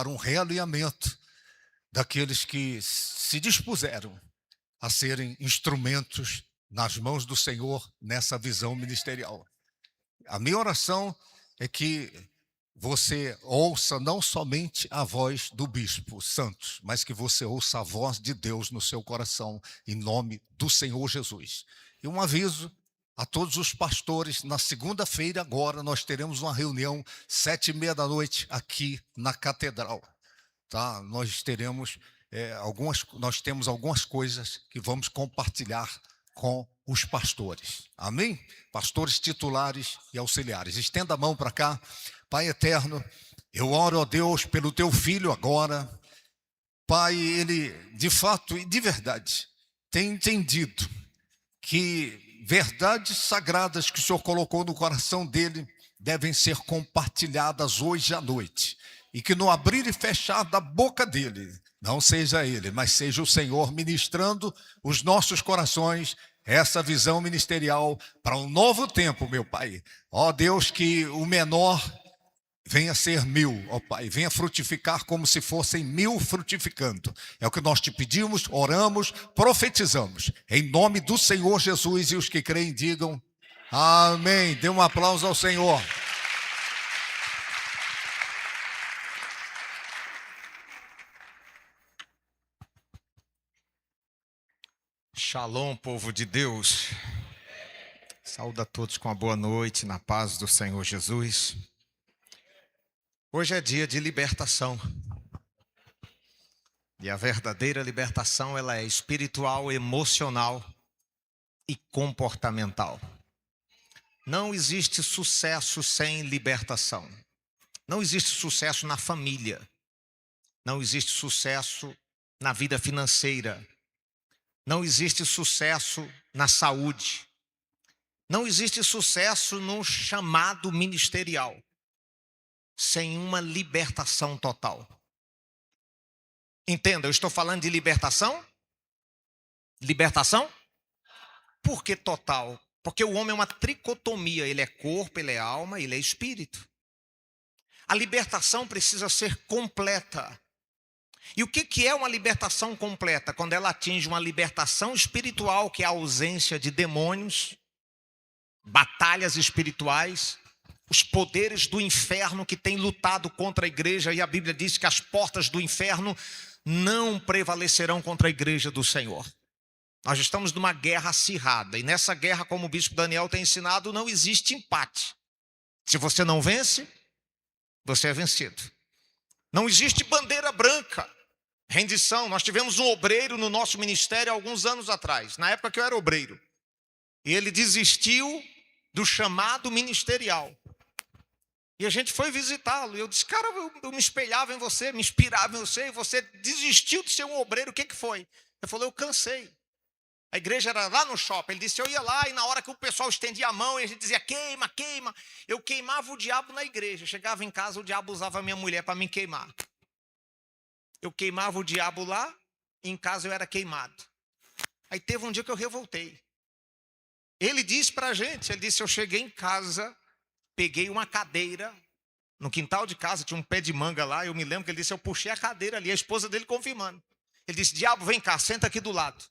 para um realinhamento daqueles que se dispuseram a serem instrumentos nas mãos do Senhor nessa visão ministerial. A minha oração é que você ouça não somente a voz do bispo Santos, mas que você ouça a voz de Deus no seu coração, em nome do Senhor Jesus. E um aviso a todos os pastores: na segunda-feira agora nós teremos uma reunião 19h30 aqui na Catedral. Tá? Nós temos algumas coisas que vamos compartilhar com os pastores. Amém? Pastores titulares e auxiliares. Estenda a mão para cá. Pai eterno, eu oro a Deus pelo teu filho agora. Pai, ele de fato e de verdade tem entendido que verdades sagradas que o Senhor colocou no coração dele devem ser compartilhadas hoje à noite. E que no abrir e fechar da boca dele, não seja ele, mas seja o Senhor ministrando os nossos corações essa visão ministerial para um novo tempo, meu Pai. Ó Deus, que o menor venha ser 1000, ó Pai, venha frutificar como se fossem 1000 frutificando. É o que nós te pedimos, oramos, profetizamos. Em nome do Senhor Jesus, e os que creem digam amém. Dê um aplauso ao Senhor. Shalom, povo de Deus. Saúdo a todos com a boa noite, na paz do Senhor Jesus. Hoje é dia de libertação. E a verdadeira libertação, ela é espiritual, emocional e comportamental. Não existe sucesso sem libertação. Não existe sucesso na família. Não existe sucesso na vida financeira. Não existe sucesso na saúde. Não existe sucesso no chamado ministerial sem uma libertação total. Entenda, eu estou falando de libertação? Libertação? Por que total? Porque o homem é uma tricotomia. Ele é corpo, ele é alma, ele é espírito. A libertação precisa ser completa. E o que é uma libertação completa? Quando ela atinge uma libertação espiritual, que é a ausência de demônios, batalhas espirituais, os poderes do inferno que têm lutado contra a igreja, e a Bíblia diz que as portas do inferno não prevalecerão contra a igreja do Senhor. Nós estamos numa guerra acirrada, e nessa guerra, como o bispo Daniel tem ensinado, não existe empate. Se você não vence, você é vencido. Não existe bandeira branca. Rendição. Nós tivemos um obreiro no nosso ministério há alguns anos atrás, na época que eu era obreiro. E ele desistiu do chamado ministerial. E a gente foi visitá-lo. E eu disse, cara, eu me espelhava em você, me inspirava em você, e você desistiu de ser um obreiro. O que foi? Ele falou, eu cansei. A igreja era lá no shopping. Ele disse, eu ia lá e na hora que o pessoal estendia a mão e a gente dizia, queima, queima. Eu queimava o diabo na igreja. Chegava em casa, o diabo usava a minha mulher para me queimar. Eu queimava o diabo lá, e em casa eu era queimado. Aí teve um dia que eu revoltei. Ele disse para a gente, ele disse, eu cheguei em casa, peguei uma cadeira, no quintal de casa tinha um pé de manga lá, eu me lembro que ele disse, eu puxei a cadeira ali, a esposa dele confirmando. Ele disse, diabo, vem cá, senta aqui do lado.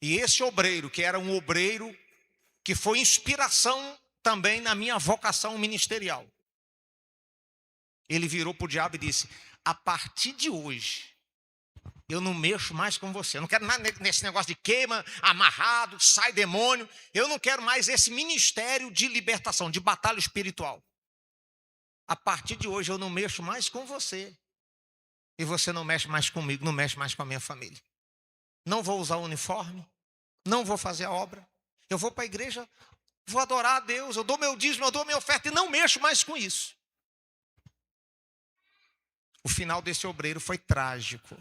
E esse obreiro, que era um obreiro que foi inspiração também na minha vocação ministerial, ele virou para o diabo e disse, a partir de hoje, eu não mexo mais com você. Eu não quero nada nesse negócio de queima, amarrado, sai demônio. Eu não quero mais esse ministério de libertação, de batalha espiritual. A partir de hoje, eu não mexo mais com você. E você não mexe mais comigo, não mexe mais com a minha família. Não vou usar o uniforme, não vou fazer a obra. Eu vou para a igreja, vou adorar a Deus, eu dou meu dízimo, eu dou minha oferta e não mexo mais com isso. O final desse obreiro foi trágico.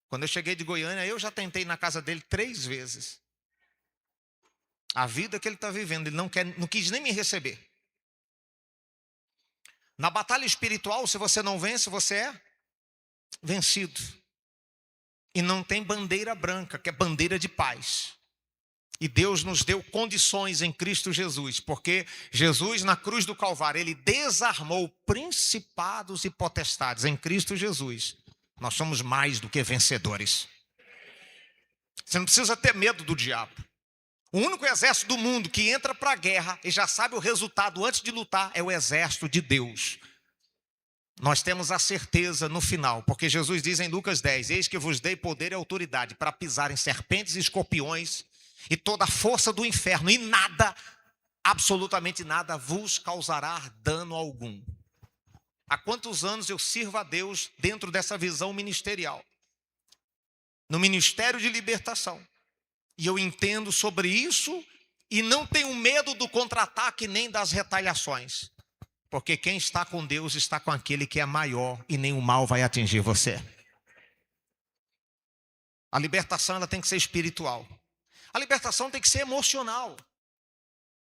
Quando eu cheguei de Goiânia, eu já tentei ir na casa dele 3 vezes. A vida que ele está vivendo, ele não quis nem me receber. Na batalha espiritual, se você não vence, você é vencido. E não tem bandeira branca, que é bandeira de paz. E Deus nos deu condições em Cristo Jesus, porque Jesus na cruz do Calvário, ele desarmou principados e potestades em Cristo Jesus. Nós somos mais do que vencedores. Você não precisa ter medo do diabo. O único exército do mundo que entra para a guerra e já sabe o resultado antes de lutar é o exército de Deus. Nós temos a certeza no final, porque Jesus diz em Lucas 10, eis que vos dei poder e autoridade para pisar em serpentes e escorpiões e toda a força do inferno, e nada, absolutamente nada, vos causará dano algum. Há quantos anos eu sirvo a Deus dentro dessa visão ministerial? No ministério de libertação. E eu entendo sobre isso e não tenho medo do contra-ataque nem das retaliações. Porque quem está com Deus está com aquele que é maior e nenhum mal vai atingir você. A libertação ela tem que ser espiritual. A libertação tem que ser emocional.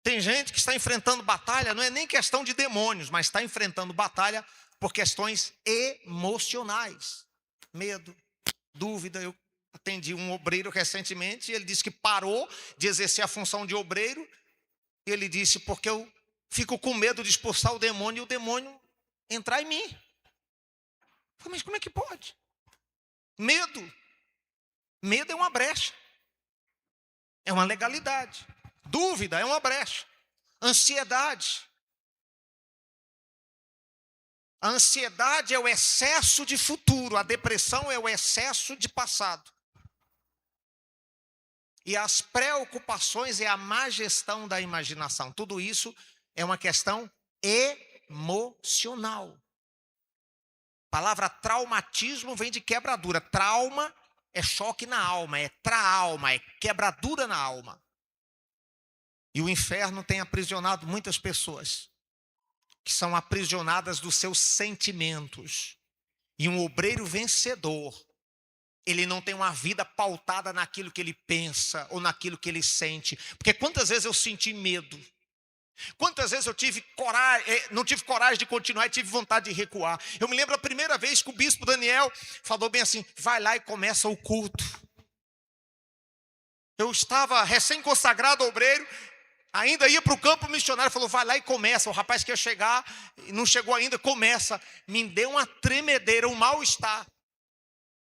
Tem gente que está enfrentando batalha, não é nem questão de demônios, mas está enfrentando batalha por questões emocionais. Medo, dúvida. Eu atendi um obreiro recentemente e ele disse que parou de exercer a função de obreiro. E ele disse, porque eu fico com medo de expulsar o demônio e o demônio entrar em mim. Eu falei, mas como é que pode? Medo. Medo é uma brecha. É uma legalidade. Dúvida é uma brecha. Ansiedade. A ansiedade é o excesso de futuro. A depressão é o excesso de passado. E as preocupações é a má gestão da imaginação. Tudo isso é uma questão emocional. A palavra traumatismo vem de quebradura. Trauma é choque na alma, é tra-alma, é quebradura na alma. E o inferno tem aprisionado muitas pessoas, que são aprisionadas dos seus sentimentos. E um obreiro vencedor, ele não tem uma vida pautada naquilo que ele pensa ou naquilo que ele sente. Porque quantas vezes eu senti medo? Quantas vezes eu tive coragem, não tive coragem de continuar e tive vontade de recuar. Eu me lembro a primeira vez que o bispo Daniel falou bem assim, vai lá e começa o culto. Eu estava recém-consagrado obreiro, ainda ia para o campo missionário, falou, vai lá e começa. O rapaz que ia chegar, não chegou ainda, começa. Me deu uma tremedeira, um mal-estar.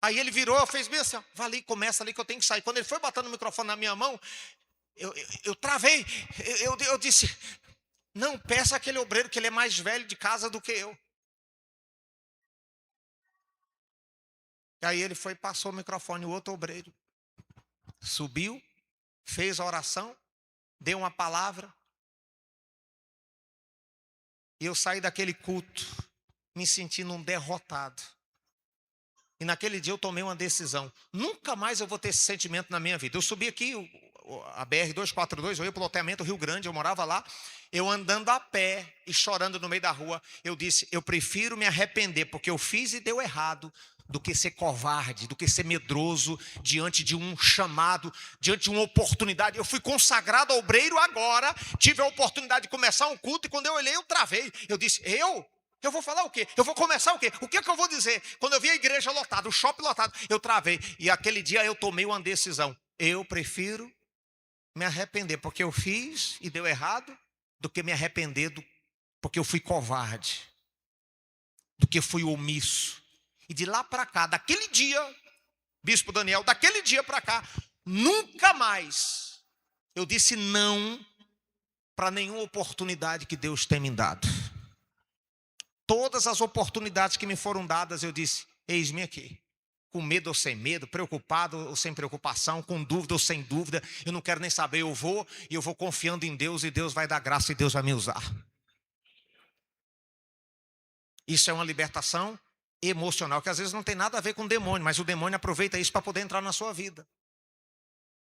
Aí ele virou, fez bem assim, vai ali, começa ali que eu tenho que sair. Quando ele foi botando o microfone na minha mão, eu travei, eu disse, não, peça aquele obreiro que ele é mais velho de casa do que eu. E aí ele foi e passou o microfone, o outro obreiro subiu, fez a oração, deu uma palavra. E eu saí daquele culto me sentindo um derrotado. E naquele dia eu tomei uma decisão. Nunca mais eu vou ter esse sentimento na minha vida. Eu subi aqui, a BR-242, eu ia para o loteamento Rio Grande, eu morava lá. Eu andando a pé e chorando no meio da rua. Eu disse, eu prefiro me arrepender porque eu fiz e deu errado, do que ser covarde, do que ser medroso diante de um chamado, diante de uma oportunidade. Eu fui consagrado ao obreiro agora, tive a oportunidade de começar um culto e quando eu olhei eu travei. Eu disse, eu vou falar o quê? Eu vou começar o quê? O que é que eu vou dizer? Quando eu vi a igreja lotada, o shopping lotado, eu travei. E aquele dia eu tomei uma decisão. Eu prefiro me arrepender porque eu fiz e deu errado, do que me arrepender porque eu fui covarde, do que fui omisso. E de lá para cá, daquele dia, bispo Daniel, daquele dia para cá, nunca mais eu disse não para nenhuma oportunidade que Deus tem me dado. Todas as oportunidades que me foram dadas, eu disse, eis-me aqui. Com medo ou sem medo, preocupado ou sem preocupação, com dúvida ou sem dúvida, eu não quero nem saber, eu vou confiando em Deus e Deus vai dar graça e Deus vai me usar. Isso é uma libertação emocional, que às vezes não tem nada a ver com demônio, mas o demônio aproveita isso para poder entrar na sua vida.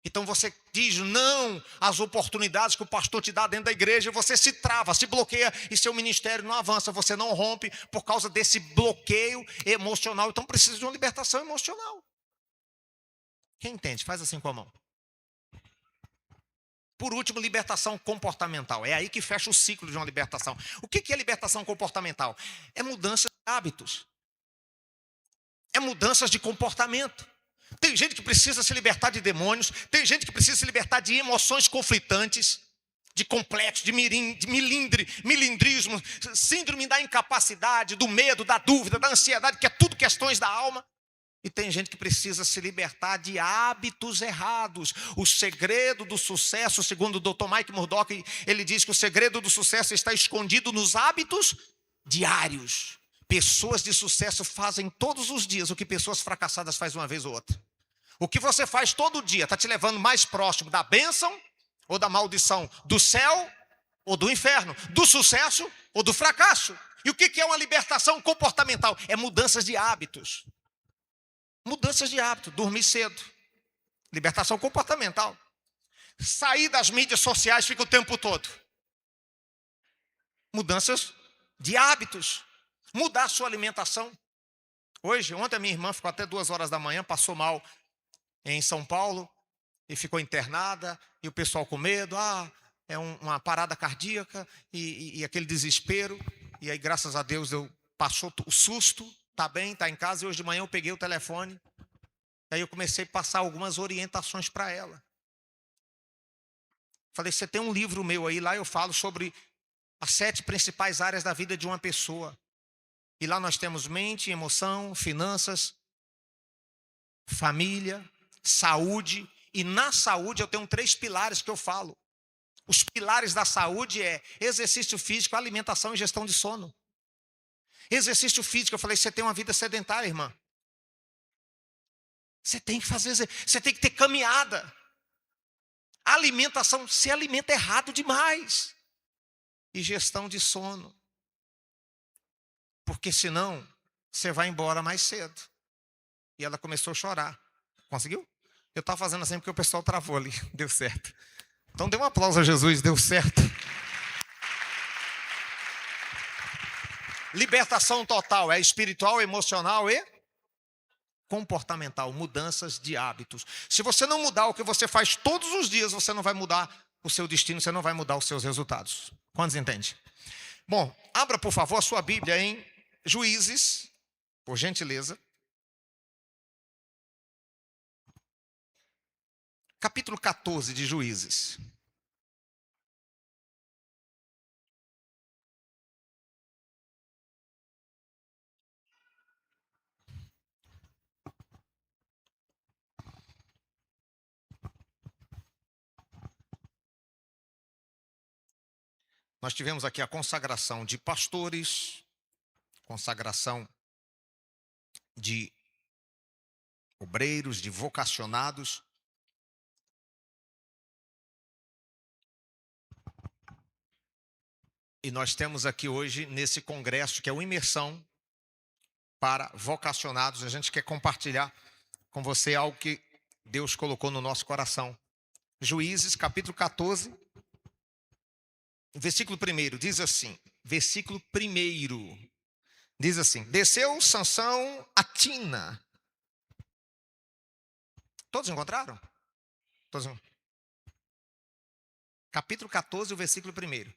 Então você diz não às oportunidades que o pastor te dá dentro da igreja, você se trava, se bloqueia e seu ministério não avança, você não rompe por causa desse bloqueio emocional. Então precisa de uma libertação emocional. Quem entende? Faz assim com a mão. Por último, libertação comportamental. É aí que fecha o ciclo de uma libertação. O que é libertação comportamental? É mudança de hábitos. É mudanças de comportamento. Tem gente que precisa se libertar de demônios, tem gente que precisa se libertar de emoções conflitantes, de complexo, de milindrismo, síndrome da incapacidade, do medo, da dúvida, da ansiedade, que é tudo questões da alma. E tem gente que precisa se libertar de hábitos errados. O segredo do sucesso, segundo o Dr. Mike Murdock, ele diz que o segredo do sucesso está escondido nos hábitos diários. Pessoas de sucesso fazem todos os dias o que pessoas fracassadas fazem uma vez ou outra. O que você faz todo dia está te levando mais próximo da bênção ou da maldição, do céu ou do inferno, do sucesso ou do fracasso. E o que é uma libertação comportamental? É mudanças de hábitos. Mudanças de hábito, dormir cedo. Libertação comportamental. Sair das mídias sociais, fica o tempo todo. Mudanças de hábitos. Mudar a sua alimentação. Ontem a minha irmã ficou até 2 horas da manhã, passou mal em São Paulo e ficou internada. E o pessoal com medo, é uma parada cardíaca e aquele desespero. E aí, graças a Deus, passou o susto. Está bem, está em casa. E hoje de manhã eu peguei o telefone. Aí eu comecei a passar algumas orientações para ela. Falei, você tem um livro meu aí, lá eu falo sobre as 7 principais áreas da vida de uma pessoa. E lá nós temos mente, emoção, finanças, família, saúde. E na saúde eu tenho 3 pilares que eu falo. Os pilares da saúde é exercício físico, alimentação e gestão de sono. Exercício físico, eu falei, você tem uma vida sedentária, irmã. Você tem que fazer, você tem que ter caminhada. Alimentação, se alimenta errado demais. E gestão de sono. Porque senão, você vai embora mais cedo. E ela começou a chorar. Conseguiu? Eu estava fazendo assim porque o pessoal travou ali. Deu certo. Então dê um aplauso a Jesus, deu certo. Libertação total é espiritual, emocional e comportamental, mudanças de hábitos. Se você não mudar o que você faz todos os dias, você não vai mudar o seu destino, você não vai mudar os seus resultados. Quantos entendem? Bom, abra por favor a sua Bíblia em Juízes, por gentileza. Capítulo 14 de Juízes. Nós tivemos aqui a consagração de pastores, consagração de obreiros, de vocacionados. E nós temos aqui hoje, nesse congresso, que é uma imersão para vocacionados. A gente quer compartilhar com você algo que Deus colocou no nosso coração. Juízes, capítulo 14, versículo 1, diz assim, versículo 1, diz assim, desceu Sansão a Tina. Todos encontraram? Todos. Capítulo 14, o versículo 1.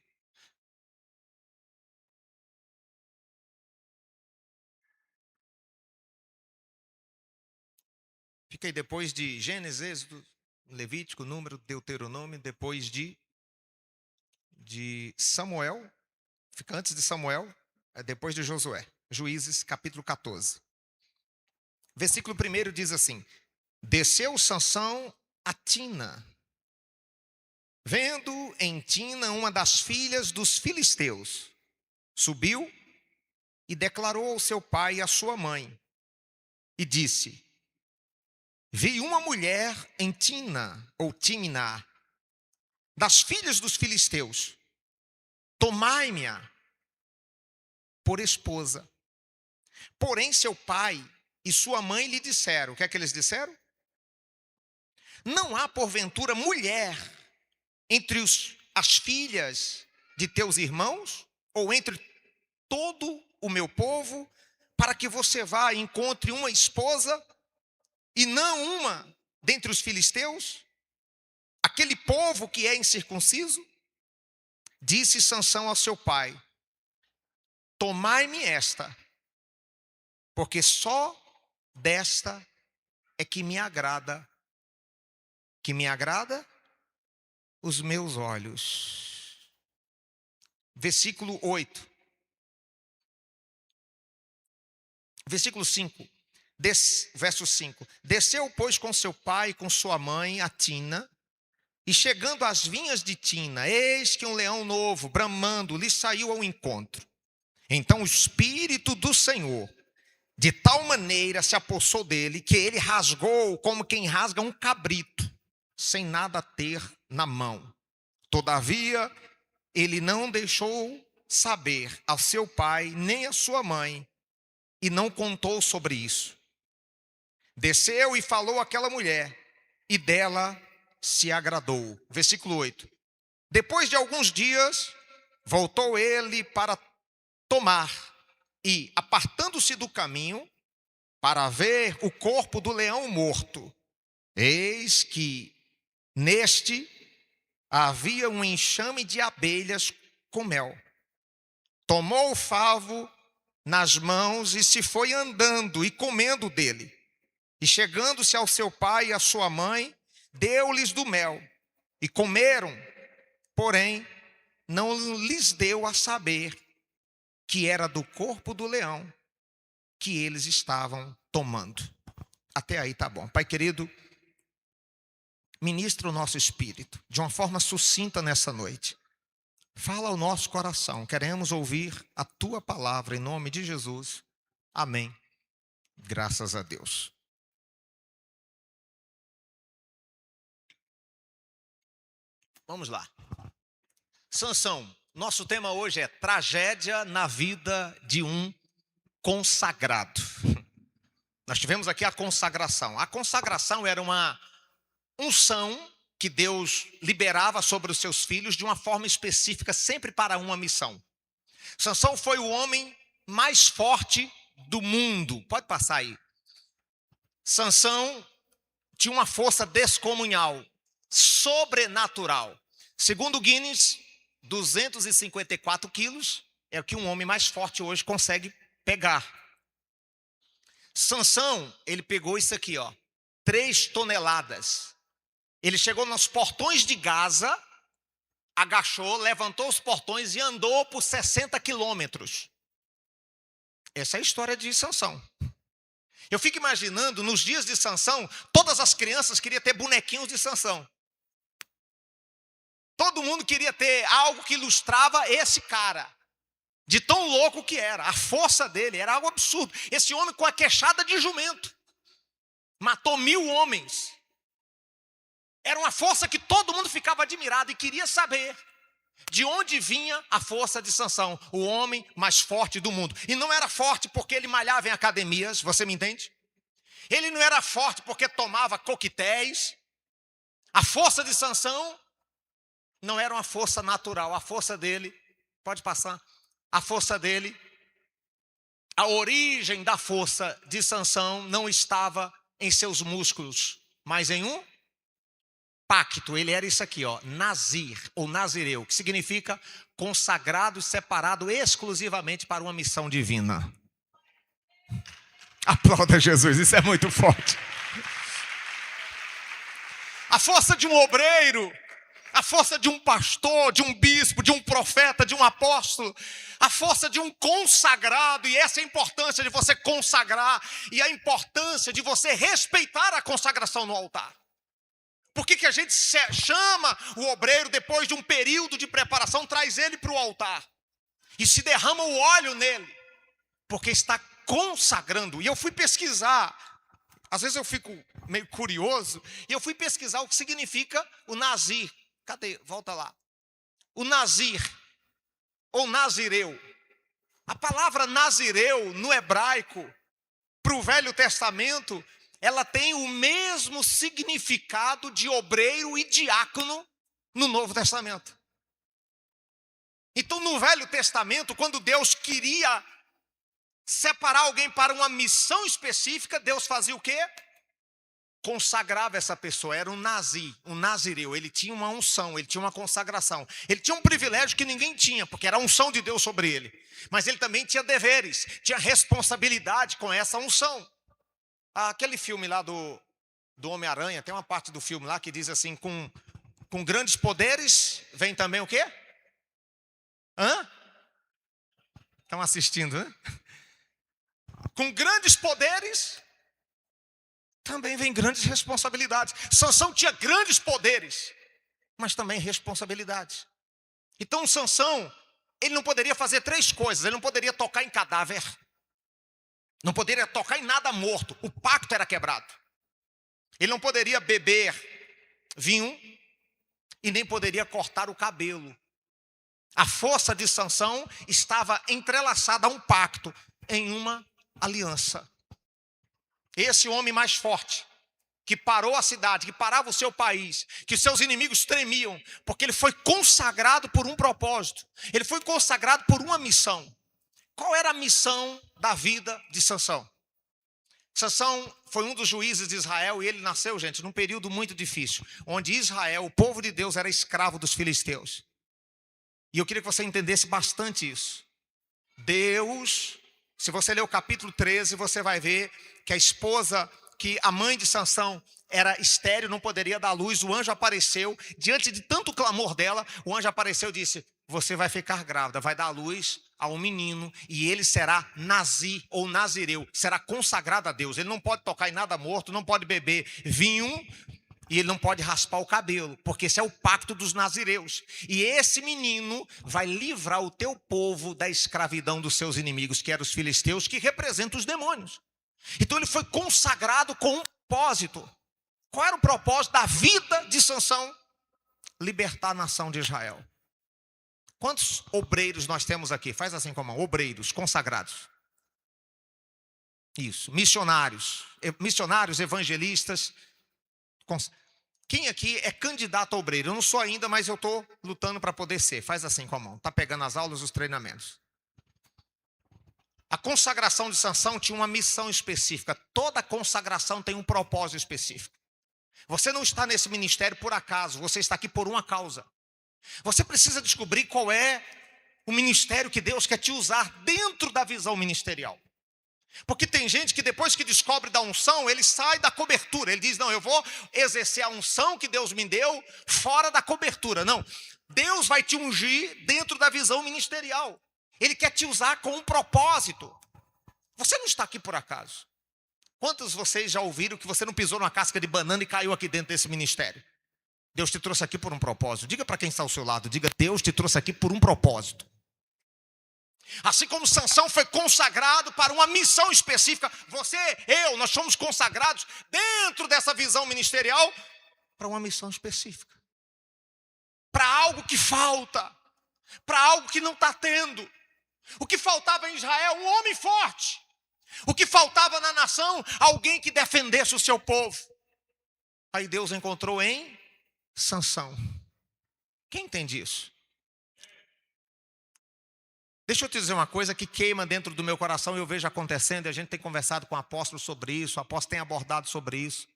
Fica aí depois de Gênesis, Êxodo, Levítico, Número, Deuteronômio, depois de Samuel, fica antes de Samuel, depois de Josué. Juízes, capítulo 14. Versículo 1 diz assim, desceu Sansão a Tina, vendo em Tina uma das filhas dos filisteus, subiu e declarou ao seu pai e à sua mãe, e disse, vi uma mulher em Tina, ou Timná, das filhas dos filisteus, tomai-me-a por esposa. Porém seu pai e sua mãe lhe disseram, o que é que eles disseram? Não há porventura mulher entre as filhas de teus irmãos, ou entre todo o meu povo, para que você vá e encontre uma esposa, e não uma dentre os filisteus? Aquele povo que é incircunciso? Disse Sansão ao seu pai, tomai-me esta, porque só desta é que me agrada. Que me agrada os meus olhos. Versículo 8. Versículo 5. Verso 5. Desceu, pois, com seu pai e com sua mãe a Tina, e chegando às vinhas de Tina, eis que um leão novo, bramando, lhe saiu ao encontro. Então o Espírito do Senhor, de tal maneira se apossou dele, que ele rasgou como quem rasga um cabrito, sem nada ter na mão. Todavia, ele não deixou saber ao seu pai, nem à sua mãe, e não contou sobre isso. Desceu e falou àquela mulher, e dela se agradou. Versículo 8. Depois de alguns dias, voltou ele para tomar, e, apartando-se do caminho, para ver o corpo do leão morto, eis que neste havia um enxame de abelhas com mel. Tomou o favo nas mãos e se foi andando e comendo dele. E chegando-se ao seu pai e à sua mãe, deu-lhes do mel, e comeram, porém não lhes deu a saber que era do corpo do leão que eles estavam tomando. Até aí tá bom. Pai querido, ministra o nosso espírito de uma forma sucinta nessa noite. Fala ao nosso coração, queremos ouvir a tua palavra em nome de Jesus. Amém. Graças a Deus. Vamos lá. Sansão, nosso tema hoje é tragédia na vida de um consagrado. Nós tivemos aqui a consagração. A consagração era uma unção que Deus liberava sobre os seus filhos de uma forma específica, sempre para uma missão. Sansão foi o homem mais forte do mundo. Pode passar aí. Sansão tinha uma força descomunal, sobrenatural. Segundo Guinness, 254 quilos é o que um homem mais forte hoje consegue pegar. Sansão, ele pegou isso aqui, 3 toneladas. Ele chegou nos portões de Gaza, agachou, levantou os portões e andou por 60 quilômetros. Essa é a história de Sansão. Eu fico imaginando, nos dias de Sansão, todas as crianças queriam ter bonequinhos de Sansão. Todo mundo queria ter algo que ilustrava esse cara, de tão louco que era. A força dele era algo absurdo. Esse homem com a queixada de jumento matou 1000 homens. Era uma força que todo mundo ficava admirado e queria saber de onde vinha a força de Sansão, o homem mais forte do mundo. E não era forte porque ele malhava em academias, você me entende? Ele não era forte porque tomava coquetéis. A força de Sansão não era uma força natural. A força dele, pode passar, a força dele, a origem da força de Sansão não estava em seus músculos, mas em um pacto. Ele era isso aqui, Nazir, ou Nazireu, que significa consagrado e separado exclusivamente para uma missão divina. Aplauda Jesus, isso é muito forte. A força de um obreiro, a força de um pastor, de um bispo, de um profeta, de um apóstolo, a força de um consagrado, e essa é a importância de você consagrar, e a importância de você respeitar a consagração no altar. Por que a gente chama o obreiro depois de um período de preparação, traz ele para o altar e se derrama o óleo nele? Porque está consagrando. E eu fui pesquisar, às vezes eu fico meio curioso, e eu fui pesquisar o que significa o Nazir. Cadê? Volta lá. O Nazir, ou Nazireu. A palavra Nazireu, no hebraico, para o Velho Testamento, ela tem o mesmo significado de obreiro e diácono no Novo Testamento. Então, no Velho Testamento, quando Deus queria separar alguém para uma missão específica, Deus fazia o quê? Consagrava essa pessoa. Era um nazir, um nazireu. Ele tinha uma unção, ele tinha uma consagração. Ele tinha um privilégio que ninguém tinha, porque era a unção de Deus sobre ele. Mas ele também tinha deveres, tinha responsabilidade com essa unção. Aquele filme lá do do Homem-Aranha, tem uma parte do filme lá que diz assim, com grandes poderes, vem também o quê? Estão assistindo, né? Com grandes poderes, também vem grandes responsabilidades. Sansão tinha grandes poderes, mas também responsabilidades. Então Sansão, ele não poderia fazer 3 coisas. Ele não poderia tocar em cadáver, não poderia tocar em nada morto, o pacto era quebrado. Ele não poderia beber vinho e nem poderia cortar o cabelo. A força de Sansão estava entrelaçada a um pacto, em uma aliança. Esse homem mais forte, que parou a cidade, que parava o seu país, que seus inimigos tremiam, porque ele foi consagrado por um propósito, ele foi consagrado por uma missão. Qual era a missão da vida de Sansão? Sansão foi um dos juízes de Israel e ele nasceu, gente, num período muito difícil, onde Israel, o povo de Deus, era escravo dos filisteus. E eu queria que você entendesse bastante isso. Deus, se você ler o capítulo 13, você vai ver que a esposa, que a mãe de Sansão era estéril, não poderia dar luz. O anjo apareceu, diante de tanto clamor dela, o anjo apareceu e disse: você vai ficar grávida, vai dar luz a um menino e ele será nazi ou nazireu, será consagrado a Deus. Ele não pode tocar em nada morto, não pode beber vinho e ele não pode raspar o cabelo, porque esse é o pacto dos nazireus. E esse menino vai livrar o teu povo da escravidão dos seus inimigos, que eram os filisteus, que representam os demônios. Então ele foi consagrado com um propósito. Qual era o propósito da vida de Sansão? Libertar a nação de Israel. Quantos obreiros nós temos aqui? Faz assim com a mão. Obreiros, consagrados. Isso. Missionários, evangelistas. Quem aqui é candidato a obreiro? Eu não sou ainda, mas eu estou lutando para poder ser. Faz assim com a mão. Está pegando as aulas, os treinamentos. A consagração de Sansão tinha uma missão específica. Toda consagração tem um propósito específico. Você não está nesse ministério por acaso, você está aqui por uma causa. Você precisa descobrir qual é o ministério que Deus quer te usar dentro da visão ministerial. Porque tem gente que depois que descobre da unção, ele sai da cobertura. Ele diz: não, eu vou exercer a unção que Deus me deu fora da cobertura. Não, Deus vai te ungir dentro da visão ministerial. Ele quer te usar com um propósito. Você não está aqui por acaso. Quantos de vocês já ouviram que você não pisou numa casca de banana e caiu aqui dentro desse ministério? Deus te trouxe aqui por um propósito. Diga para quem está ao seu lado, diga: Deus te trouxe aqui por um propósito. Assim como Sansão foi consagrado para uma missão específica, você, nós somos consagrados dentro dessa visão ministerial para uma missão específica. Para algo que falta, para algo que não está tendo. O que faltava em Israel? Um homem forte. O que faltava na nação? Alguém que defendesse o seu povo. Aí Deus encontrou em Sansão. Quem entende isso? Deixa eu te dizer uma coisa que queima dentro do meu coração e eu vejo acontecendo, e a gente tem conversado com o apóstolo sobre isso, o apóstolo tem abordado sobre isso.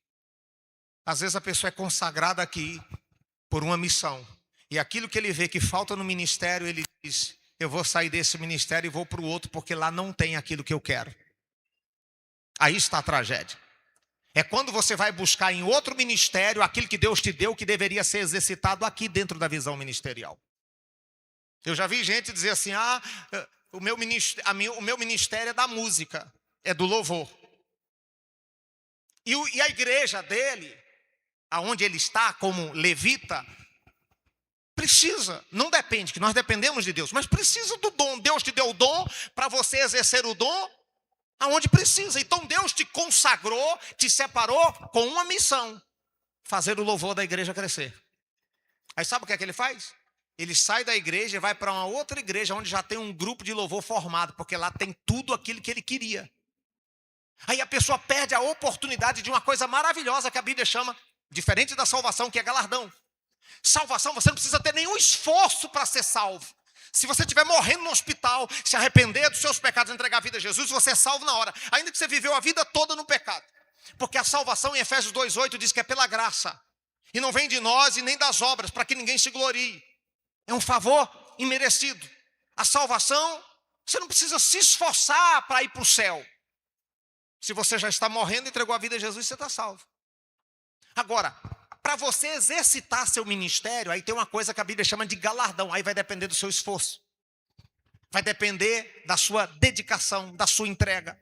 Às vezes a pessoa é consagrada aqui por uma missão, e aquilo que ele vê que falta no ministério, ele diz: eu vou sair desse ministério e vou para o outro, porque lá não tem aquilo que eu quero. Aí está a tragédia. É quando você vai buscar em outro ministério aquilo que Deus te deu, que deveria ser exercitado aqui dentro da visão ministerial. Eu já vi gente dizer assim: o meu ministério é da música, é do louvor. E a igreja dele, aonde ele está como levita, precisa, não depende, que nós dependemos de Deus, mas precisa do dom. Deus te deu o dom para você exercer o dom aonde precisa. Então Deus te consagrou, te separou com uma missão: fazer o louvor da igreja crescer. Aí sabe o que é que ele faz? Ele sai da igreja e vai para uma outra igreja onde já tem um grupo de louvor formado, porque lá tem tudo aquilo que ele queria. Aí a pessoa perde a oportunidade de uma coisa maravilhosa que a Bíblia chama, diferente da salvação, que é galardão. Salvação, você não precisa ter nenhum esforço para ser salvo. Se você estiver morrendo no hospital, se arrepender dos seus pecados e entregar a vida a Jesus, você é salvo na hora, ainda que você viveu a vida toda no pecado. Porque a salvação em Efésios 2:8 diz que é pela graça, e não vem de nós e nem das obras, para que ninguém se glorie. É um favor imerecido. A salvação, você não precisa se esforçar para ir para o céu. Se você já está morrendo e entregou a vida a Jesus, você está salvo. Agora, para você exercitar seu ministério, aí tem uma coisa que a Bíblia chama de galardão. Aí vai depender do seu esforço. Vai depender da sua dedicação, da sua entrega.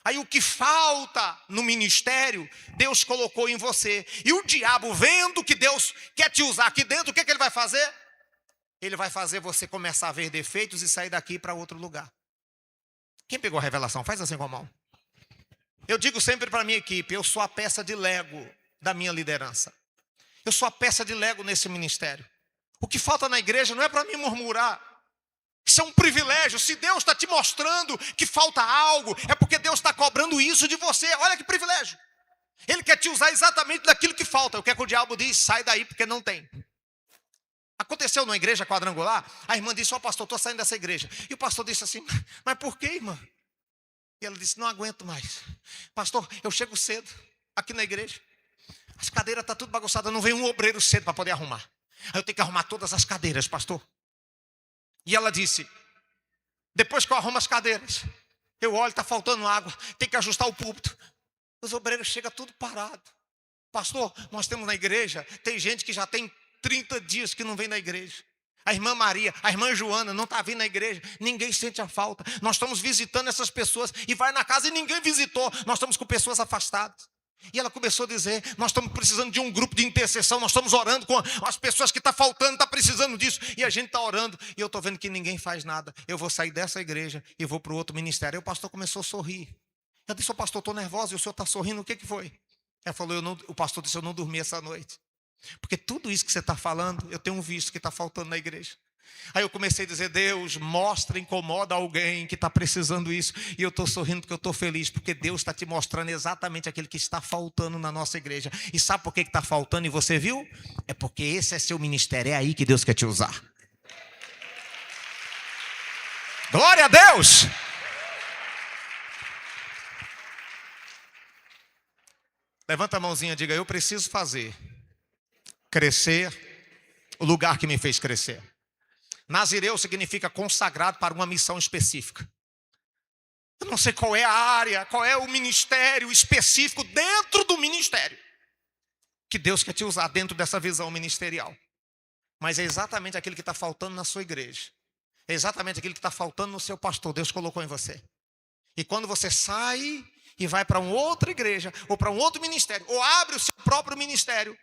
Aí o que falta no ministério, Deus colocou em você. E o diabo, vendo que Deus quer te usar aqui dentro, o que ele vai fazer? Ele vai fazer você começar a ver defeitos e sair daqui para outro lugar. Quem pegou a revelação? Faz assim com a mão. Eu digo sempre para a minha equipe, eu sou a peça de Lego da minha liderança. Eu sou a peça de Lego nesse ministério. O que falta na igreja não é para mim murmurar. Isso é um privilégio. Se Deus está te mostrando que falta algo, é porque Deus está cobrando isso de você. Olha que privilégio. Ele quer te usar exatamente daquilo que falta. O que é que o diabo diz? Sai daí porque não tem. Aconteceu numa igreja quadrangular, a irmã disse, pastor, estou saindo dessa igreja. E o pastor disse assim, mas por que, irmã? E ela disse, não aguento mais. Pastor, eu chego cedo aqui na igreja. As cadeiras estão tudo bagunçadas, não vem um obreiro cedo para poder arrumar. Aí eu tenho que arrumar todas as cadeiras, pastor. E ela disse, depois que eu arrumo as cadeiras, eu olho, está faltando água, tem que ajustar o púlpito. Os obreiros chegam tudo parado. Pastor, nós temos na igreja, tem gente que já tem 30 dias que não vem na igreja. A irmã Maria, a irmã Joana não está vindo na igreja. Ninguém sente a falta. Nós estamos visitando essas pessoas. E vai na casa e ninguém visitou. Nós estamos com pessoas afastadas. E ela começou a dizer, nós estamos precisando de um grupo de intercessão. Nós estamos orando com as pessoas que estão faltando, estão precisando disso. E a gente está orando. E eu estou vendo que ninguém faz nada. Eu vou sair dessa igreja e vou para o outro ministério. Aí o pastor começou a sorrir. Eu disse, pastor, estou nervosa. E o senhor está sorrindo, o que foi? Ela falou, o pastor disse, eu não dormi essa noite. Porque tudo isso que você está falando, eu tenho visto que está faltando na igreja. Aí eu comecei a dizer, Deus, mostra, incomoda alguém que está precisando isso. E eu estou sorrindo porque eu estou feliz, porque Deus está te mostrando exatamente aquilo que está faltando na nossa igreja. E sabe por que está faltando e você viu? É porque esse é seu ministério, é aí que Deus quer te usar. Glória a Deus! Levanta a mãozinha e diga, eu preciso fazer crescer o lugar que me fez crescer. Nazireu significa consagrado para uma missão específica. Eu não sei qual é a área, qual é o ministério específico dentro do ministério que Deus quer te usar dentro dessa visão ministerial. Mas é exatamente aquilo que está faltando na sua igreja. É exatamente aquilo que está faltando no seu pastor. Deus colocou em você. E quando você sai e vai para uma outra igreja, ou para um outro ministério, ou abre o seu próprio ministério, o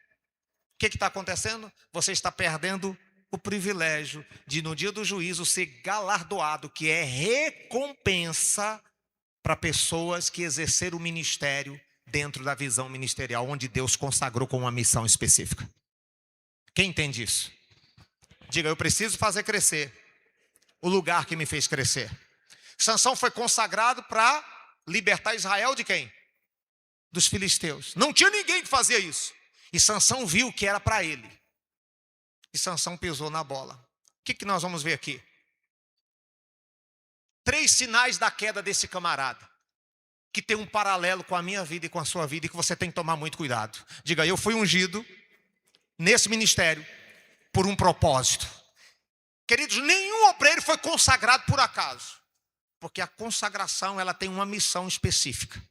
que está acontecendo? Você está perdendo o privilégio de no dia do juízo ser galardoado, que é recompensa para pessoas que exerceram o ministério dentro da visão ministerial, onde Deus consagrou com uma missão específica. Quem entende isso? Diga, eu preciso fazer crescer o lugar que me fez crescer. Sansão foi consagrado para libertar Israel de quem? Dos filisteus. Não tinha ninguém que fazia isso. E Sansão viu que era para ele. E Sansão pisou na bola. O que nós vamos ver aqui? 3 sinais da queda desse camarada, que tem um paralelo com a minha vida e com a sua vida, e que você tem que tomar muito cuidado. Diga, eu fui ungido nesse ministério por um propósito. Queridos, nenhum obreiro foi consagrado por acaso. Porque a consagração, ela tem uma missão específica.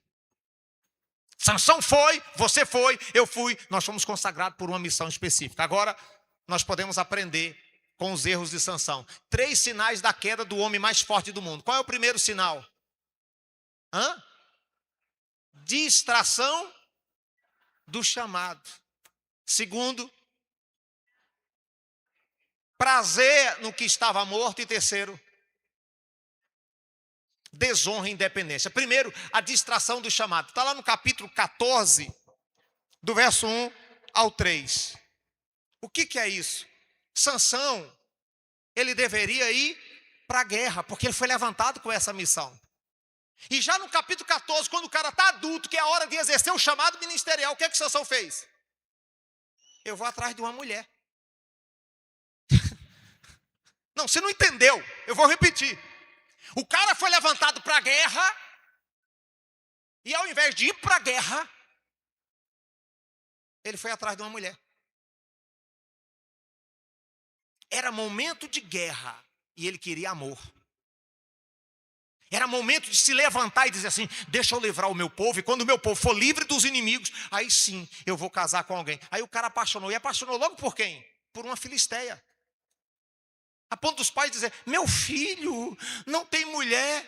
Sansão foi, você foi, eu fui, nós fomos consagrados por uma missão específica. Agora, nós podemos aprender com os erros de Sansão. 3 sinais da queda do homem mais forte do mundo. Qual é o primeiro sinal? Distração do chamado. Segundo, prazer no que estava morto. E terceiro, desonra e independência. Primeiro, a distração do chamado. Está lá no capítulo 14, do verso 1 ao 3. O que é isso? Sansão, ele deveria ir para a guerra, porque ele foi levantado com essa missão. E já no capítulo 14, quando o cara está adulto, que é a hora de exercer o chamado ministerial, o que Sansão fez? Eu vou atrás de uma mulher. Não, você não entendeu. Eu vou repetir. O cara foi levantado para a guerra, e ao invés de ir para a guerra, ele foi atrás de uma mulher. Era momento de guerra, e ele queria amor. Era momento de se levantar e dizer assim: deixa eu livrar o meu povo, e quando o meu povo for livre dos inimigos, aí sim eu vou casar com alguém. Aí o cara apaixonou, e apaixonou logo por quem? Por uma filisteia. A ponto dos pais dizer: meu filho, não tem mulher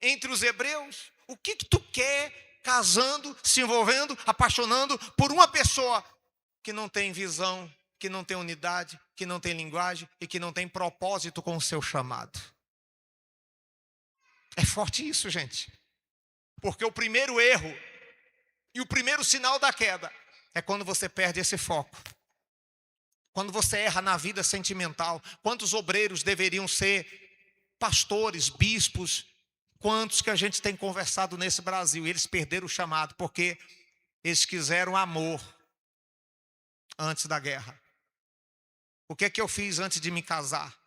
entre os hebreus? O que tu quer casando, se envolvendo, apaixonando por uma pessoa que não tem visão, que não tem unidade, que não tem linguagem e que não tem propósito com o seu chamado? É forte isso, gente. Porque o primeiro erro e o primeiro sinal da queda é quando você perde esse foco. Quando você erra na vida sentimental. Quantos obreiros deveriam ser pastores, bispos? Quantos que a gente tem conversado nesse Brasil? E eles perderam o chamado porque eles quiseram amor antes da guerra. O que é que eu fiz antes de me casar?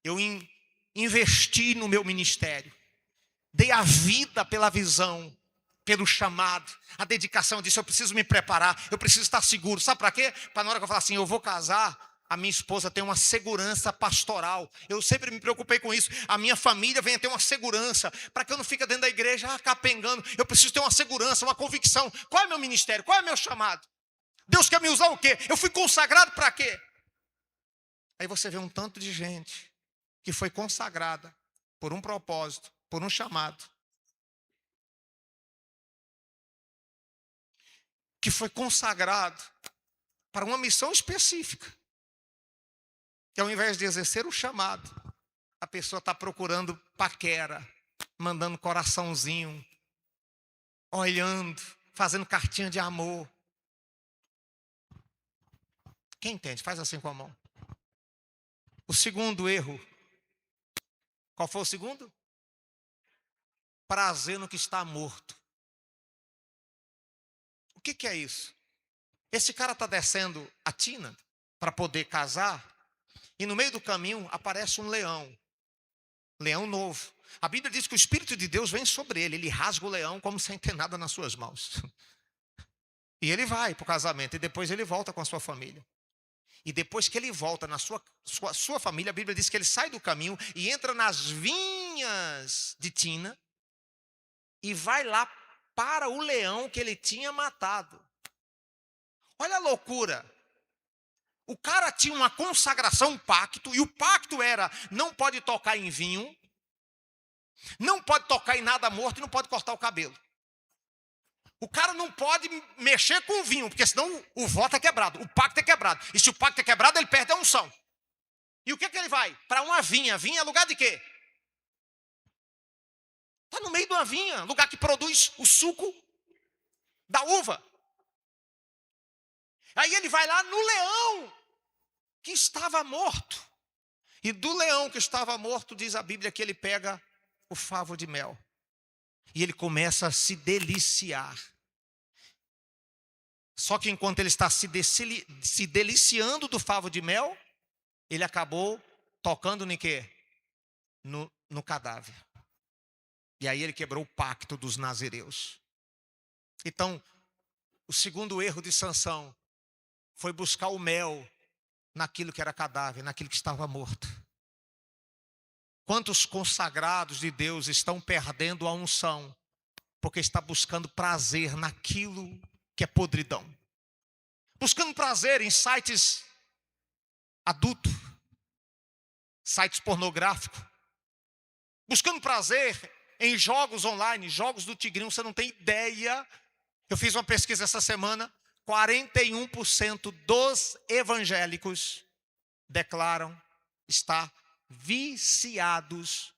Eu investi no meu ministério. Dei a vida pela visão, pelo chamado, a dedicação. Eu disse: eu preciso me preparar, eu preciso estar seguro. Sabe para quê? Para na hora que eu falar assim, eu vou casar, a minha esposa tem uma segurança pastoral. Eu sempre me preocupei com isso. A minha família venha ter uma segurança, para que eu não fique dentro da igreja capengando. Eu preciso ter uma segurança, uma convicção. Qual é meu ministério? Qual é meu chamado? Deus quer me usar o quê? Eu fui consagrado para quê? Aí você vê um tanto de gente que foi consagrada por um propósito, por um chamado, que foi consagrado para uma missão específica, que ao invés de exercer o chamado, a pessoa está procurando paquera, mandando coraçãozinho, olhando, fazendo cartinha de amor. Quem entende? Faz assim com a mão. O segundo erro. Qual foi o segundo? Prazer no que está morto. O que é isso? Esse cara está descendo a tina para poder casar, e no meio do caminho aparece um leão. Leão novo. A Bíblia diz que o Espírito de Deus vem sobre ele. Ele rasga o leão como sem ter nada nas suas mãos. E ele vai para o casamento. E depois ele volta com a sua família. E depois que ele volta na sua família, a Bíblia diz que ele sai do caminho e entra nas vinhas de Tina. E vai lá para o leão que ele tinha matado. Olha a loucura. O cara tinha uma consagração, um pacto. E o pacto era: não pode tocar em vinho, não pode tocar em nada morto e não pode cortar o cabelo. O cara não pode mexer com o vinho, porque senão o voto é quebrado, o pacto é quebrado. E se o pacto é quebrado, ele perde a unção. E o que ele vai? Para uma vinha. Vinha é lugar de quê? Está no meio de uma vinha, lugar que produz o suco da uva. Aí ele vai lá no leão que estava morto. E do leão que estava morto, diz a Bíblia que ele pega o favo de mel. E ele começa a se deliciar. Só que enquanto ele está se deliciando do favo de mel, ele acabou tocando em quê? No cadáver. E aí ele quebrou o pacto dos nazireus. Então, o segundo erro de Sansão foi buscar o mel naquilo que era cadáver, naquilo que estava morto. Quantos consagrados de Deus estão perdendo a unção porque está buscando prazer naquilo que é podridão? Buscando prazer em sites adultos, sites pornográficos. Buscando prazer em jogos online, jogos do Tigrinho. Você não tem ideia. Eu fiz uma pesquisa essa semana. 41% dos evangélicos declaram estar viciados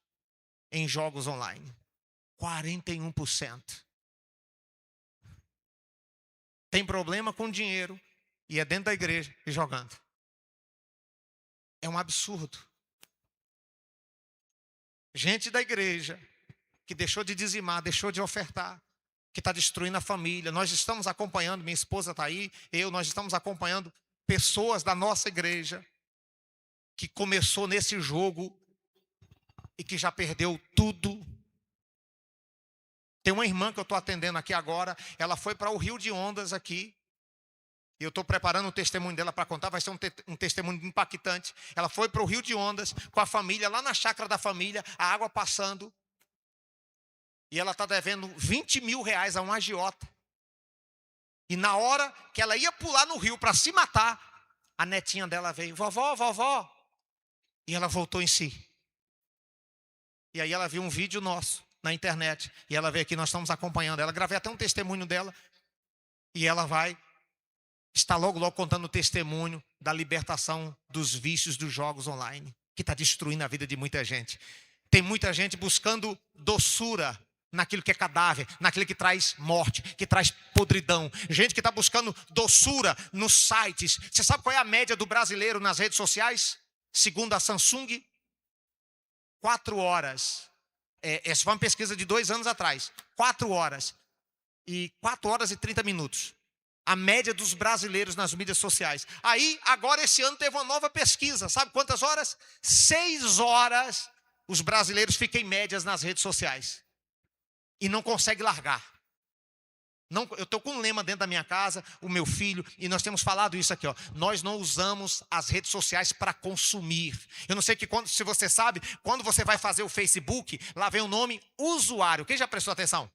em jogos online. 41%. Tem problema com dinheiro e é dentro da igreja e jogando. É um absurdo. Gente da igreja que deixou de dizimar, deixou de ofertar, que está destruindo a família. Nós estamos acompanhando, minha esposa está aí, nós estamos acompanhando pessoas da nossa igreja que começou nesse jogo e que já perdeu tudo. Tem uma irmã que eu estou atendendo aqui agora, ela foi para o Rio de Ondas aqui, e eu estou preparando o testemunho dela para contar, vai ser um testemunho impactante. Ela foi para o Rio de Ondas com a família, lá na chácara da família, a água passando, E ela está devendo 20 mil reais a um agiota. E na hora que ela ia pular no rio para se matar, a netinha dela veio, vovó, vovó. E ela voltou em si. E aí ela viu um vídeo nosso na internet. E ela veio aqui, nós estamos acompanhando ela. Gravei até um testemunho dela. E ela vai estar logo, logo contando o testemunho da libertação dos vícios dos jogos online, que está destruindo a vida de muita gente. Tem muita gente buscando doçura naquilo que é cadáver, naquilo que traz morte, que traz podridão. Gente que está buscando doçura nos sites. Você sabe qual é a média do brasileiro nas redes sociais? Segundo a Samsung, 4 horas. Essa foi uma pesquisa de 2 anos atrás. 4 horas. E 4 horas e 30 minutos. A média dos brasileiros nas mídias sociais. Aí, agora esse ano teve uma nova pesquisa. Sabe quantas horas? 6 horas os brasileiros ficam em médias nas redes sociais. E não conseguem largar. Não, eu estou com um lema dentro da minha casa, o meu filho, e nós temos falado isso aqui, ó. Nós não usamos as redes sociais para consumir. Eu não sei se você sabe, quando você vai fazer o Facebook, lá vem o nome usuário. Quem já prestou atenção?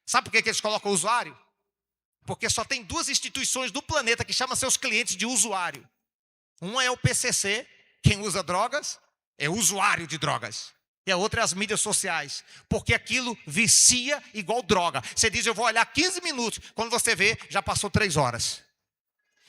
Sabe por que eles colocam usuário? Porque só tem 2 instituições do planeta que chamam seus clientes de usuário. Uma é o PCC, quem usa drogas é usuário de drogas. E a outra é as mídias sociais. Porque aquilo vicia igual droga. Você diz, eu vou olhar 15 minutos. Quando você vê, já passou 3 horas.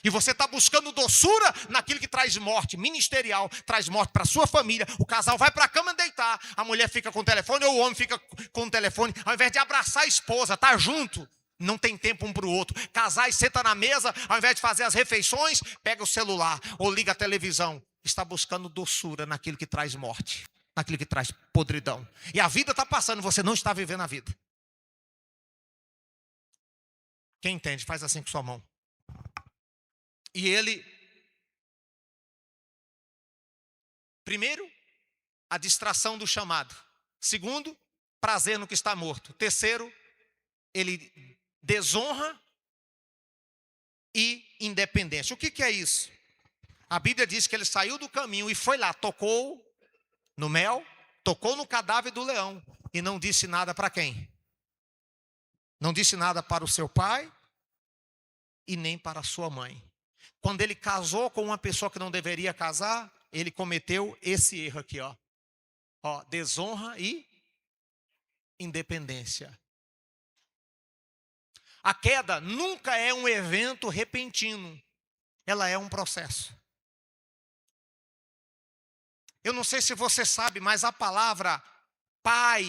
E você está buscando doçura naquilo que traz morte ministerial, traz morte para a sua família. O casal vai para a cama deitar, a mulher fica com o telefone ou o homem fica com o telefone. Ao invés de abraçar a esposa, tá junto, não tem tempo um para o outro. Casais sentam na mesa, ao invés de fazer as refeições, pega o celular ou liga a televisão. Está buscando doçura naquilo que traz morte, naquilo que traz podridão. E a vida está passando, você não está vivendo a vida. Quem entende, faz assim com sua mão. E ele, primeiro, a distração do chamado. Segundo, prazer no que está morto. Terceiro, ele desonra e independência. O que é isso? A Bíblia diz que ele saiu do caminho e foi lá, tocou no mel, tocou no cadáver do leão e não disse nada para quem? Não disse nada para o seu pai e nem para a sua mãe. Quando ele casou com uma pessoa que não deveria casar, ele cometeu esse erro aqui, ó. Desonra e independência. A queda nunca é um evento repentino. Ela é um processo. Eu não sei se você sabe, mas a palavra pai,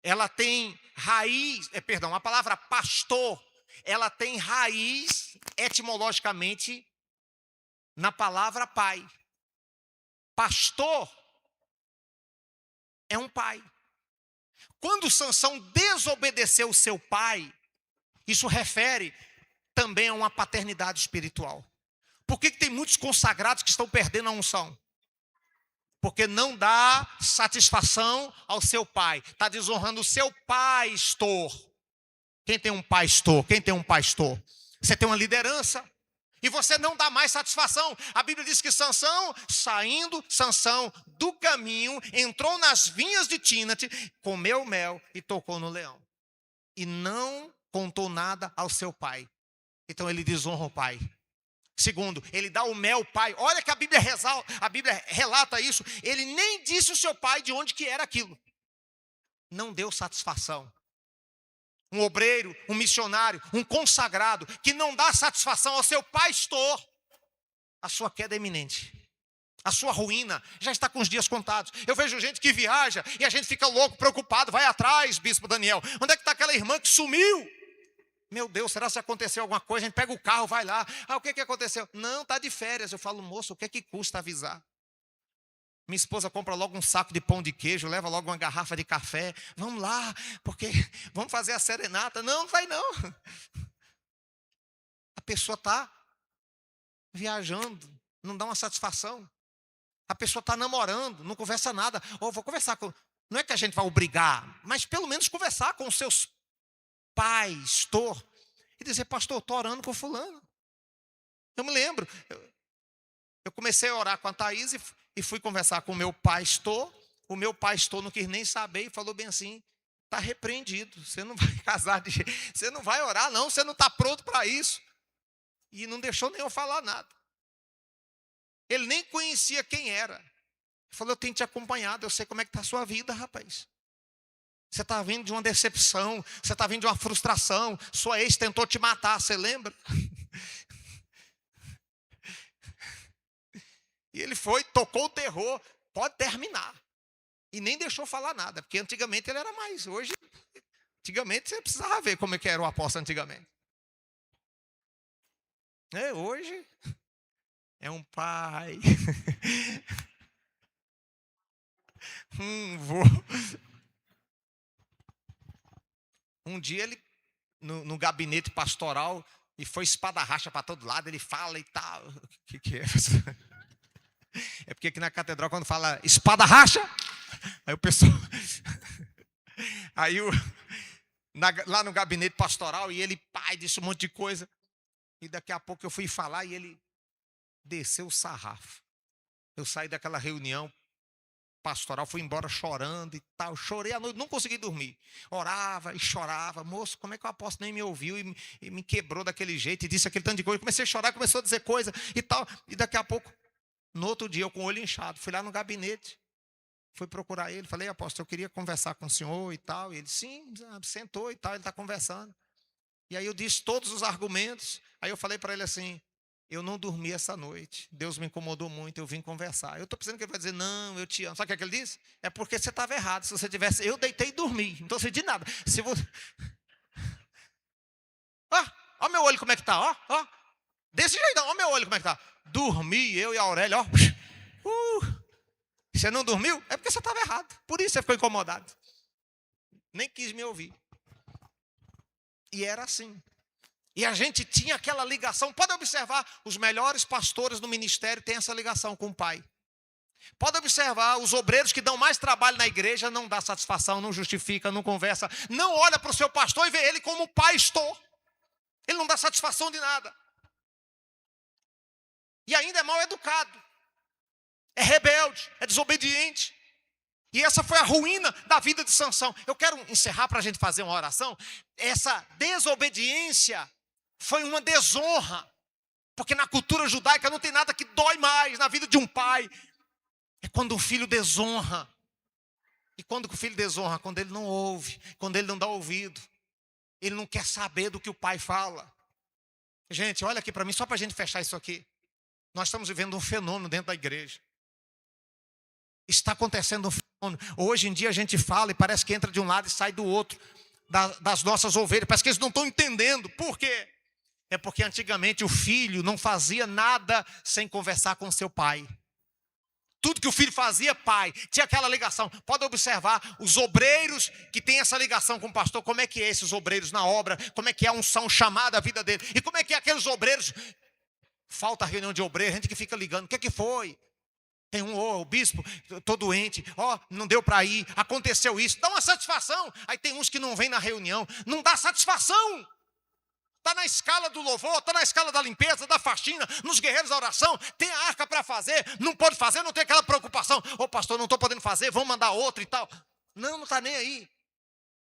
ela tem raiz, a palavra pastor, ela tem raiz etimologicamente na palavra pai. Pastor é um pai. Quando Sansão desobedeceu o seu pai, isso refere também a uma paternidade espiritual. Por que tem muitos consagrados que estão perdendo a unção? Porque não dá satisfação ao seu pai. Está desonrando o seu pastor. Quem tem um pastor? Quem tem um pastor? Você tem uma liderança. E você não dá mais satisfação. A Bíblia diz que Sansão, Sansão do caminho, entrou nas vinhas de Tínate, comeu mel e tocou no leão. E não contou nada ao seu pai. Então ele desonra o pai. Segundo, ele dá o mel ao pai. Olha que a Bíblia relata isso. Ele nem disse ao seu pai de onde que era aquilo. Não deu satisfação. Um obreiro, um missionário, um consagrado que não dá satisfação ao seu pastor, a sua queda é iminente. A sua ruína já está com os dias contados. Eu vejo gente que viaja e a gente fica louco, preocupado, vai atrás, bispo Daniel. Onde é que está aquela irmã que sumiu? Meu Deus, será que aconteceu alguma coisa? A gente pega o carro, vai lá. O que aconteceu? Não, está de férias. Eu falo, moço, o que custa avisar? Minha esposa compra logo um saco de pão de queijo, leva logo uma garrafa de café. Vamos lá, porque vamos fazer a serenata. Não vai não. A pessoa está viajando, não dá uma satisfação. A pessoa está namorando, não conversa nada. Vou conversar com... Não é que a gente vai obrigar, mas pelo menos conversar com os seus pastor. E dizer, pastor, estou orando com fulano. Eu me lembro, eu comecei a orar com a Thaís e fui conversar com o meu pastor. O meu pastor não quis nem saber e falou bem assim: está repreendido, você não vai casar, você não vai orar não, você não está pronto para isso. E não deixou nem eu falar nada. Ele nem conhecia quem era. Ele falou: eu tenho te acompanhado, eu sei como é que está a sua vida, rapaz. Você está vindo de uma decepção, você está vindo de uma frustração, sua ex tentou te matar, você lembra? E ele foi, tocou o terror, pode terminar. E nem deixou falar nada, porque antigamente ele era mais. Antigamente você precisava ver como é que era o apóstolo antigamente. Hoje é um pai, vô. Um dia ele, no gabinete pastoral, e foi espada racha para todo lado, ele fala e tal. O que é isso? É porque aqui na catedral, quando fala espada racha, aí o pessoal. Aí lá no gabinete pastoral, e ele, pai, disse um monte de coisa. E daqui a pouco eu fui falar e ele desceu o sarrafo. Eu saí daquela reunião pastoral, fui embora chorando e tal. Chorei a noite, não consegui dormir. Orava e chorava. Moço, como é que o apóstolo nem me ouviu e me quebrou daquele jeito e disse aquele tanto de coisa? Comecei a chorar, começou a dizer coisa e tal. E daqui a pouco, no outro dia, eu com o olho inchado, fui lá no gabinete. Fui procurar ele, falei: apóstolo, eu queria conversar com o senhor e tal. E ele, sim, sentou e tal, ele está conversando. E aí eu disse todos os argumentos. Aí eu falei para ele assim: eu não dormi essa noite, Deus me incomodou muito, eu vim conversar. Eu estou pensando que ele vai dizer: não, eu te amo. Sabe o que ele disse? É porque você estava errado. Se você tivesse, eu deitei e dormi, não estou sentindo nada. Se você... Ó meu olho como é que está, ó. Desse jeito, ó meu olho como é que está. Dormi, eu e a Aurélia, ó. Você não dormiu? É porque você estava errado. Por isso você ficou incomodado. Nem quis me ouvir. E era assim. E a gente tinha aquela ligação. Pode observar, os melhores pastores no ministério têm essa ligação com o pai. Pode observar, os obreiros que dão mais trabalho na igreja não dá satisfação, não justifica, não conversa, não olha para o seu pastor e vê ele como pastor. Ele não dá satisfação de nada. E ainda é mal educado. É rebelde, é desobediente. E essa foi a ruína da vida de Sansão. Eu quero encerrar para a gente fazer uma oração. Essa desobediência foi uma desonra. Porque na cultura judaica não tem nada que dói mais na vida de um pai. É quando um filho desonra. E quando o filho desonra? Quando ele não ouve, quando ele não dá ouvido. Ele não quer saber do que o pai fala. Gente, olha aqui para mim, só para a gente fechar isso aqui. Nós estamos vivendo um fenômeno dentro da igreja. Está acontecendo um fenômeno. Hoje em dia a gente fala e parece que entra de um lado e sai do outro. Das nossas ovelhas. Parece que eles não estão entendendo. Por quê? É porque antigamente o filho não fazia nada sem conversar com seu pai. Tudo que o filho fazia, pai, tinha aquela ligação. Pode observar os obreiros que têm essa ligação com o pastor. Como é que é esses obreiros na obra? Como é que é a unção chamada a vida dele? E como é que é aqueles obreiros? Falta a reunião de obreiros, gente que fica ligando. O que é que foi? Tem o bispo, estou doente, não deu para ir, aconteceu isso. Dá uma satisfação. Aí tem uns que não vêm na reunião, não dá satisfação. Está na escala do louvor, está na escala da limpeza, da faxina, nos guerreiros da oração, tem a arca para fazer, não pode fazer, não tem aquela preocupação. Pastor, não estou podendo fazer, vamos mandar outro e tal. Não está nem aí.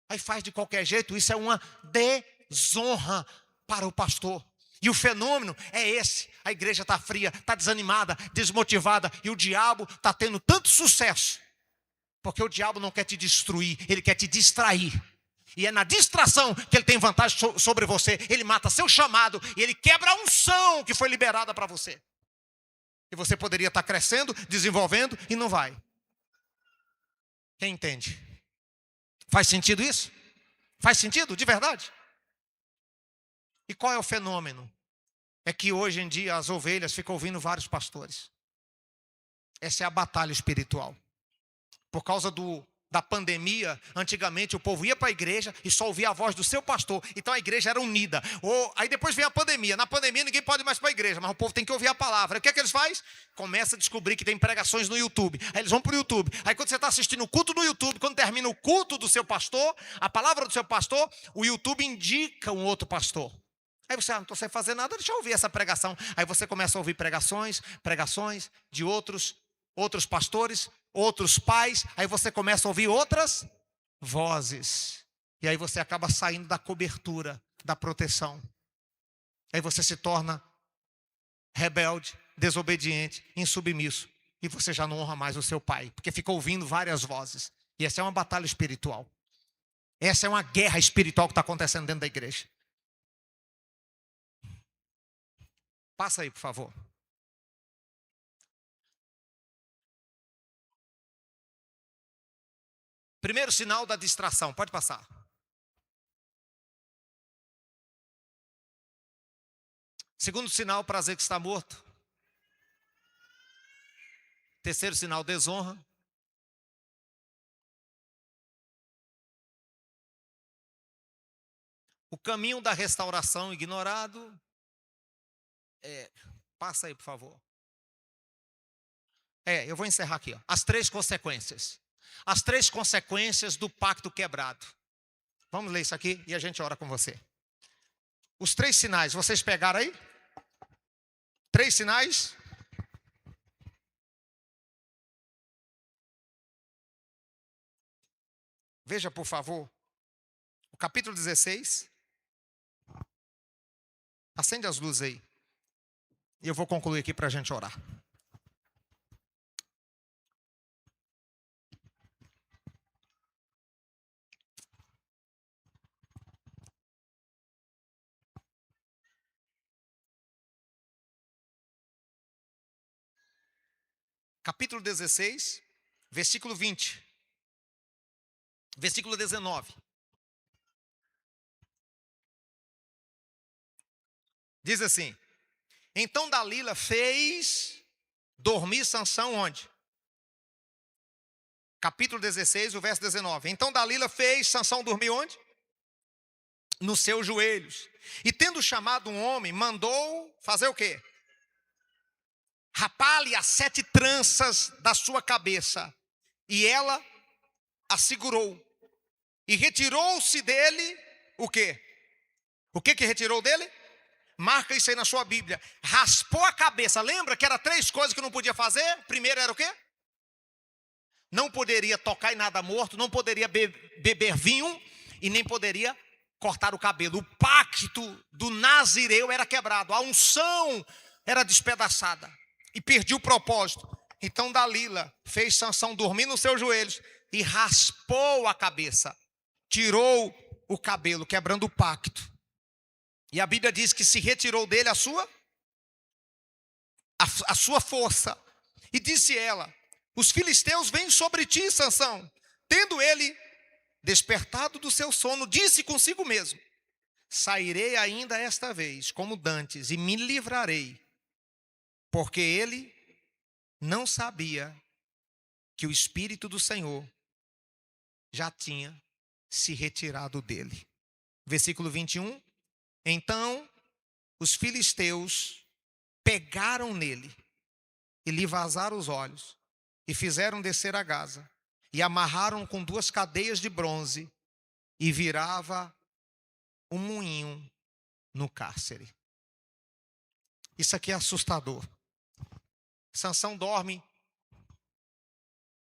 Aí faz de qualquer jeito, isso é uma desonra para o pastor. E o fenômeno é esse. A igreja está fria, está desanimada, desmotivada, e o diabo está tendo tanto sucesso. Porque o diabo não quer te destruir, ele quer te distrair. E é na distração que ele tem vantagem sobre você. Ele mata seu chamado e ele quebra a unção que foi liberada para você. E você poderia estar crescendo, desenvolvendo e não vai. Quem entende? Faz sentido isso? Faz sentido? De verdade? E qual é o fenômeno? É que hoje em dia as ovelhas ficam ouvindo vários pastores. Essa é a batalha espiritual. Por causa da pandemia, antigamente o povo ia para a igreja e só ouvia a voz do seu pastor. Então a igreja era unida. Aí depois vem a pandemia. Na pandemia ninguém pode mais para a igreja, mas o povo tem que ouvir a palavra. O que é que eles fazem? Começa a descobrir que tem pregações no YouTube. Aí eles vão para o YouTube. Aí quando você está assistindo o culto no YouTube, quando termina o culto do seu pastor, a palavra do seu pastor, o YouTube indica um outro pastor. Aí você, não estou sem fazer nada, deixa eu ouvir essa pregação. Aí você começa a ouvir pregações de outros outros pastores, outros pais, aí você começa a ouvir outras vozes. E aí você acaba saindo da cobertura, da proteção. Aí você se torna rebelde, desobediente, insubmisso. E você já não honra mais o seu pai, porque fica ouvindo várias vozes. E essa é uma batalha espiritual. Essa é uma guerra espiritual que está acontecendo dentro da igreja. Passa aí, por favor. Primeiro sinal da distração, pode passar. Segundo sinal, prazer que está morto. Terceiro sinal, desonra. O caminho da restauração ignorado. Passa aí, por favor. Eu vou encerrar aqui. Ó. As 3 consequências. As 3 consequências do pacto quebrado. Vamos ler isso aqui e a gente ora com você. Os 3 sinais, vocês pegaram aí? 3 sinais. Veja, por favor, o capítulo 16. Acende as luzes aí. E eu vou concluir aqui para a gente orar. Capítulo 16, versículo 20. Versículo 19. Diz assim: então Dalila fez dormir Sansão onde? Capítulo 16, o verso 19. Então Dalila fez Sansão dormir onde? Nos seus joelhos. E tendo chamado um homem, mandou fazer o quê? Rapar-lhe as 7 tranças da sua cabeça. E ela a segurou. E retirou-se dele o quê? O que retirou dele? Marca isso aí na sua Bíblia. Raspou a cabeça. Lembra que era 3 coisas que não podia fazer? Primeiro era o quê? Não poderia tocar em nada morto, não poderia beber vinho e nem poderia cortar o cabelo. O pacto do nazireu era quebrado. A unção era despedaçada. E perdia o propósito. Então Dalila fez Sansão dormir nos seus joelhos e raspou a cabeça. Tirou o cabelo, quebrando o pacto. E a Bíblia diz que se retirou dele a sua força. E disse ela: os filisteus vêm sobre ti, Sansão. Tendo ele despertado do seu sono, disse consigo mesmo: sairei ainda esta vez, como dantes, e me livrarei. Porque ele não sabia que o Espírito do Senhor já tinha se retirado dele. Versículo 21. Então os filisteus pegaram nele e lhe vazaram os olhos e fizeram descer a Gaza e amarraram com 2 cadeias de bronze e virava um moinho no cárcere. Isso aqui é assustador. Sansão dorme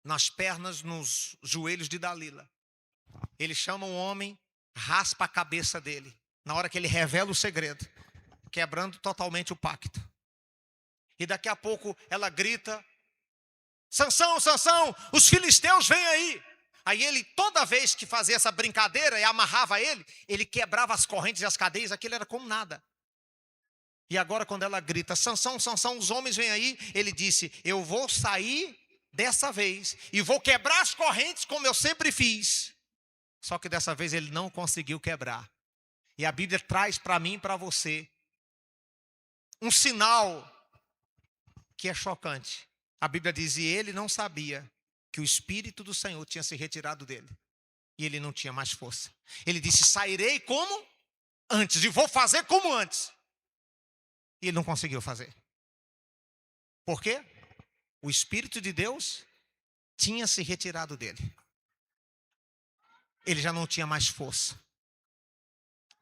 nas pernas, nos joelhos de Dalila. Ele chama um homem, raspa a cabeça dele. Na hora que ele revela o segredo, quebrando totalmente o pacto. E daqui a pouco ela grita: Sansão, Sansão, os filisteus vêm aí. Aí ele, toda vez que fazia essa brincadeira e amarrava ele quebrava as correntes e as cadeias, aquilo era como nada. E agora quando ela grita: Sansão, Sansão, os homens vêm aí, ele disse: eu vou sair dessa vez e vou quebrar as correntes como eu sempre fiz. Só que dessa vez ele não conseguiu quebrar. E a Bíblia traz para mim e para você um sinal que é chocante. A Bíblia diz: e ele não sabia que o Espírito do Senhor tinha se retirado dele. E ele não tinha mais força. Ele disse: sairei como antes e vou fazer como antes. E ele não conseguiu fazer. Por quê? O Espírito de Deus tinha se retirado dele. Ele já não tinha mais força.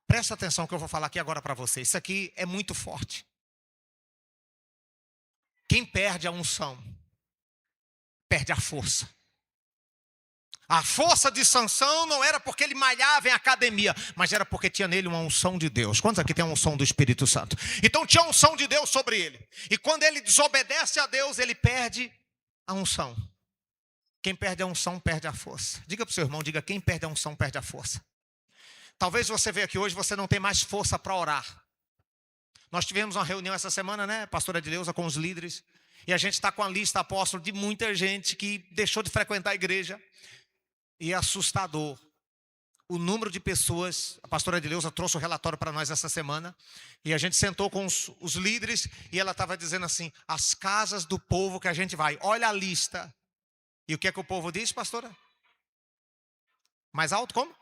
Presta atenção que eu vou falar aqui agora para você. Isso aqui é muito forte. Quem perde a unção perde a força. A força de Sansão não era porque ele malhava em academia, mas era porque tinha nele uma unção de Deus. Quantos aqui tem a unção do Espírito Santo? Então tinha a unção de Deus sobre ele. E quando ele desobedece a Deus, ele perde a unção. Quem perde a unção, perde a força. Diga para o seu irmão, diga, quem perde a unção, perde a força. Talvez você veja aqui hoje, você não tem mais força para orar. Nós tivemos uma reunião essa semana, né, pastora Edileuza, com os líderes. E a gente está com a lista, apóstolo, de muita gente que deixou de frequentar a igreja. E é assustador o número de pessoas. A pastora Edileuza trouxe o relatório para nós essa semana. E a gente sentou com os líderes e ela estava dizendo assim, as casas do povo que a gente vai, olha a lista. E o que é que o povo diz, pastora? Mais alto como?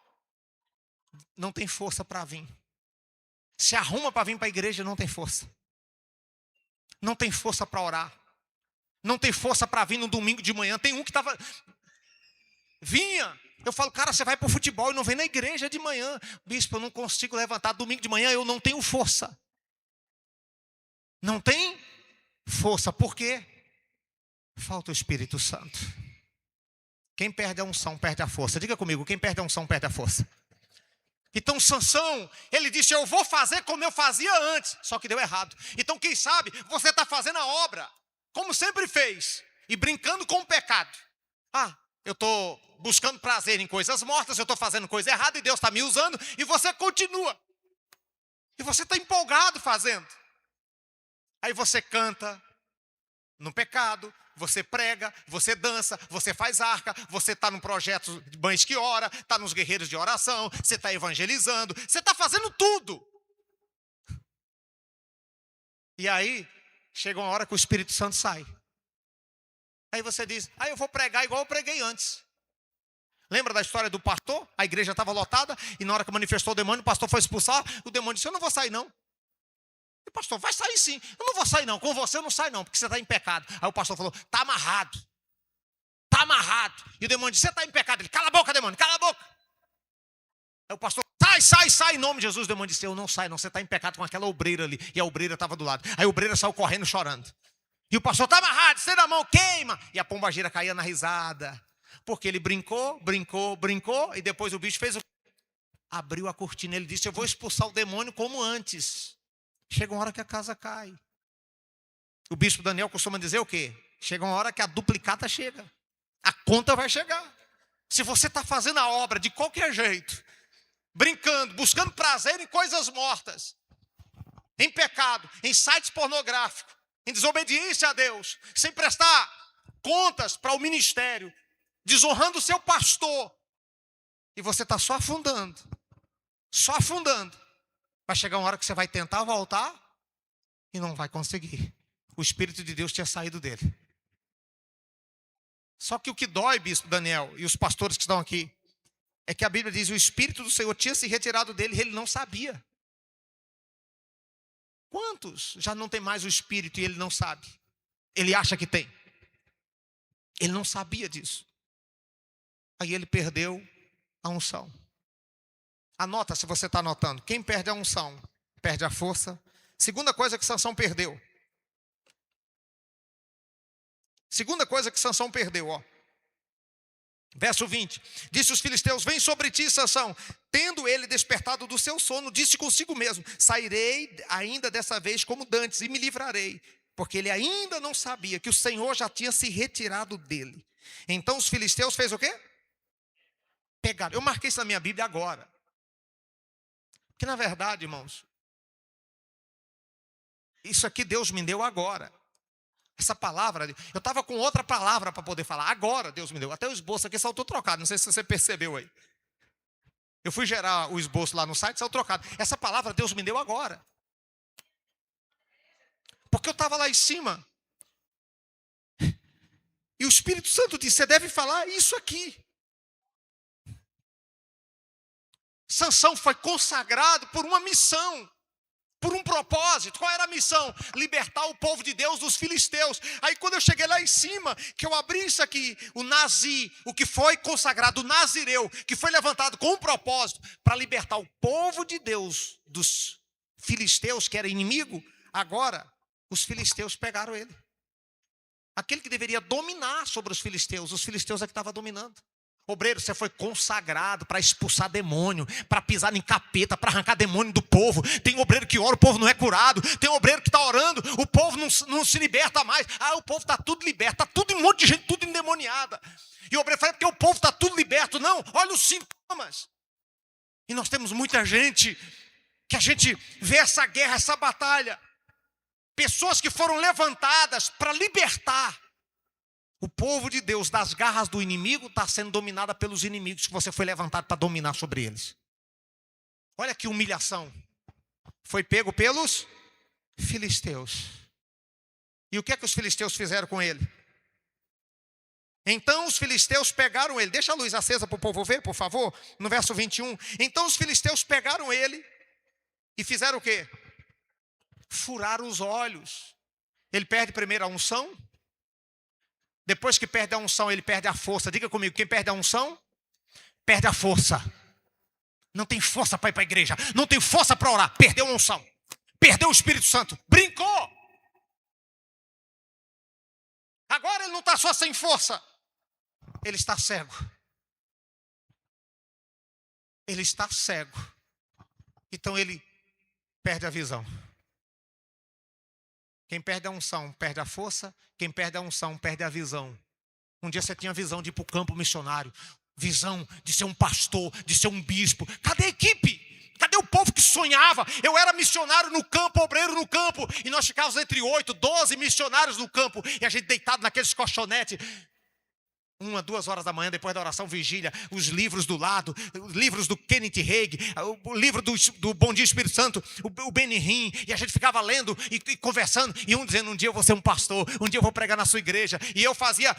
Não tem força para vir. Se arruma para vir para a igreja, não tem força. Não tem força para orar. Não tem força para vir no domingo de manhã. Tem um que estava... Vinha. Eu falo, cara, você vai para o futebol e não vem na igreja de manhã. Bispo, eu não consigo levantar domingo de manhã, eu não tenho força. Não tem força. Por quê? Falta o Espírito Santo. Quem perde a unção, perde a força. Diga comigo, quem perde a unção, perde a força. Então Sansão, ele disse, eu vou fazer como eu fazia antes. Só que deu errado. Então quem sabe, você está fazendo a obra, como sempre fez. E brincando com o pecado. Eu estou buscando prazer em coisas mortas, eu estou fazendo coisa errada e Deus está me usando. E você continua. E você está empolgado fazendo. Aí você canta no pecado, você prega, você dança, você faz arca, você está no projeto de Mães que Ora, está nos guerreiros de oração, você está evangelizando, você está fazendo tudo. E aí, chega uma hora que o Espírito Santo sai. Aí você diz, eu vou pregar igual eu preguei antes. Lembra da história do pastor? A igreja estava lotada e na hora que manifestou o demônio, o pastor foi expulsar, o demônio disse, eu não vou sair não. E o pastor, vai sair sim. Eu não vou sair não, com você eu não saio não, porque você está em pecado. Aí o pastor falou, está amarrado. Está amarrado. E o demônio disse, você está em pecado. Ele, cala a boca, demônio, cala a boca. Aí o pastor, sai, em nome de Jesus. O demônio disse, eu não saio não, você está em pecado com aquela obreira ali. E a obreira estava do lado. Aí a obreira saiu correndo, chorando. E o pastor, está amarrado, estenda a mão, queima. E a pombagira caía na risada. Porque ele brincou, e depois o bicho fez o... Abriu a cortina, ele disse, eu vou expulsar o demônio como antes. Chega uma hora que a casa cai. O bispo Daniel costuma dizer o quê? Chega uma hora que a duplicata chega. A conta vai chegar. Se você está fazendo a obra de qualquer jeito, brincando, buscando prazer em coisas mortas, em pecado, em sites pornográficos, em desobediência a Deus, sem prestar contas para o ministério, desonrando o seu pastor, e você está só afundando, vai chegar uma hora que você vai tentar voltar e não vai conseguir. O Espírito de Deus tinha saído dele. Só que o que dói, bispo Daniel, e os pastores que estão aqui, é que a Bíblia diz, o Espírito do Senhor tinha se retirado dele e ele não sabia. Quantos já não tem mais o Espírito e ele não sabe? Ele acha que tem. Ele não sabia disso. Aí ele perdeu a unção. Anota se você está anotando. Quem perde a unção, perde a força. Segunda coisa que Sansão perdeu. Verso 20. Disse os filisteus, vem sobre ti, Sansão. Tendo ele despertado do seu sono, disse consigo mesmo, sairei ainda dessa vez como dantes e me livrarei. Porque ele ainda não sabia que o Senhor já tinha se retirado dele. Então os filisteus fez o quê? Pegaram. Eu marquei isso na minha Bíblia agora. Porque na verdade, irmãos, isso aqui Deus me deu agora. Essa palavra, eu estava com outra palavra para poder falar. Agora Deus me deu. Até o esboço aqui saltou trocado. Não sei se você percebeu aí. Eu fui gerar o esboço lá no site, saiu trocado. Essa palavra Deus me deu agora. Porque eu estava lá em cima. E o Espírito Santo disse, você deve falar isso aqui. Sansão foi consagrado por uma missão. Por um propósito. Qual era a missão? Libertar o povo de Deus dos filisteus. Aí quando eu cheguei lá em cima, que eu abri isso aqui, o Nazi, o que foi consagrado, o Nazireu, que foi levantado com um propósito para libertar o povo de Deus dos filisteus, que era inimigo, agora os filisteus pegaram ele. Aquele que deveria dominar sobre os filisteus é que estava dominando. Obreiro, você foi consagrado para expulsar demônio, para pisar em capeta, para arrancar demônio do povo. Tem obreiro que ora, o povo não é curado. Tem obreiro que está orando, o povo não se liberta mais. Ah, o povo está tudo liberto, está tudo um monte de gente, tudo endemoniada. E o obreiro fala, porque o povo está tudo liberto. Não, olha os sintomas. E nós temos muita gente, que a gente vê essa guerra, essa batalha. Pessoas que foram levantadas para libertar o povo de Deus das garras do inimigo, está sendo dominada pelos inimigos que você foi levantado para dominar sobre eles. Olha que humilhação. Foi pego pelos filisteus. E o que é que os filisteus fizeram com ele? Então os filisteus pegaram ele. Deixa a luz acesa para o povo ver, por favor. No verso 21. Então os filisteus pegaram ele e fizeram o quê? Furaram os olhos. Ele perde primeiro a unção. Depois que perde a unção, ele perde a força. Diga comigo, quem perde a unção, perde a força. Não tem força para ir para a igreja. Não tem força para orar. Perdeu a unção. Perdeu o Espírito Santo. Brincou. Agora ele não está só sem força. Ele está cego. Ele está cego. Então ele perde a visão. Quem perde a unção, perde a força. Quem perde a unção, perde a visão. Um dia você tinha visão de ir para o campo missionário. Visão de ser um pastor, de ser um bispo. Cadê a equipe? Cadê o povo que sonhava? Eu era missionário no campo, obreiro no campo. E nós ficávamos entre 8, 12 missionários no campo. E a gente deitado naqueles colchonetes. 1, 2 horas da manhã, depois da oração vigília, os livros do lado, os livros do Kenneth Hagin, o livro do Bom Dia Espírito Santo, o Benny Hinn, e a gente ficava lendo e conversando, e um dizendo, um dia eu vou ser um pastor, um dia eu vou pregar na sua igreja, e eu fazia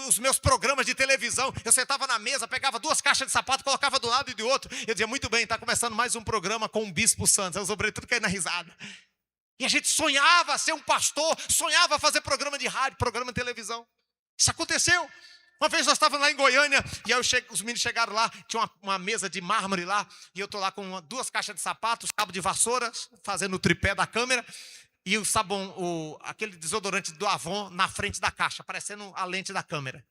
os meus programas de televisão, eu sentava na mesa, pegava 2 caixas de sapato, colocava do lado e do outro, eu dizia, muito bem, está começando mais um programa com o Bispo Santos, eu sobrei tudo caindo na risada. E a gente sonhava ser um pastor, sonhava fazer programa de rádio, programa de televisão. Isso aconteceu. Uma vez nós estávamos lá em Goiânia, e aí os meninos chegaram lá, tinha uma mesa de mármore lá, e eu estou lá com 2 caixas de sapatos, cabo de vassoura, fazendo o tripé da câmera, e o sabão, aquele desodorante do Avon na frente da caixa, parecendo a lente da câmera.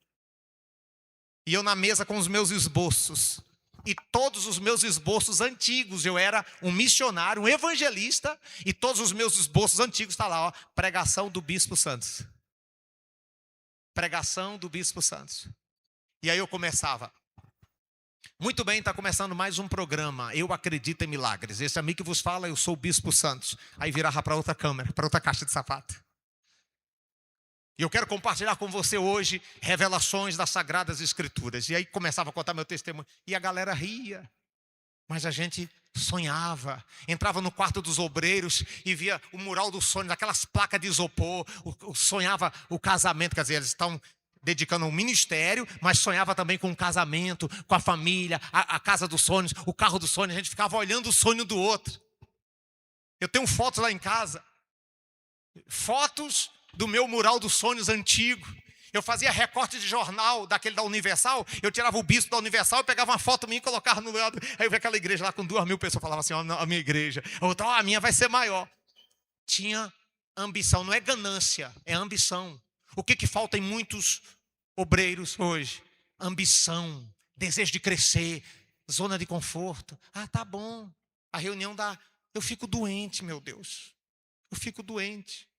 E eu na mesa com os meus esboços, e todos os meus esboços antigos, eu era um missionário, um evangelista, e todos os meus esboços antigos estão lá, ó, pregação do Bispo Santos. Pregação do Bispo Santos. E aí eu começava. Muito bem, está começando mais um programa. Eu acredito em milagres. Esse amigo que vos fala, eu sou o Bispo Santos. Aí virava para outra câmera, para outra caixa de sapato. E eu quero compartilhar com você hoje revelações das Sagradas Escrituras. E aí começava a contar meu testemunho. E a galera ria. Mas a gente sonhava, entrava no quarto dos obreiros e via o mural dos sonhos, aquelas placas de isopor, sonhava o casamento, quer dizer, eles estão dedicando um ministério, mas sonhava também com o casamento, com a família, a casa dos sonhos, o carro dos sonhos, a gente ficava olhando o sonho do outro. Eu tenho fotos lá em casa, fotos do meu mural dos sonhos antigo. Eu fazia recorte de jornal, daquele da Universal, eu tirava o bispo da Universal, eu pegava uma foto minha e colocava no lado. Aí eu via aquela igreja lá com 2.000 pessoas, falava assim, ó, a minha igreja. A outra, ó, a minha vai ser maior. Tinha ambição, não é ganância, é ambição. O que falta em muitos obreiros hoje? Ambição, desejo de crescer, zona de conforto. Ah, tá bom, a reunião dá... Eu fico doente, meu Deus, eu fico doente.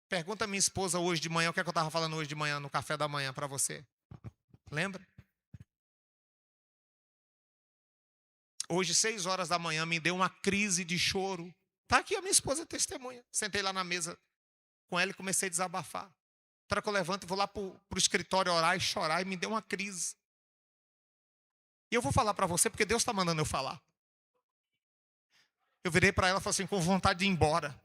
Pergunta a minha esposa hoje de manhã, o que é que eu estava falando hoje de manhã, no café da manhã para você. Lembra? Hoje, 6 horas da manhã, me deu uma crise de choro. Está aqui a minha esposa testemunha. Sentei lá na mesa com ela e comecei a desabafar. Para que eu levanto e vou lá para o escritório orar e chorar, e me deu uma crise. E eu vou falar para você, porque Deus está mandando eu falar. Eu virei para ela e falei assim, com vontade de ir embora.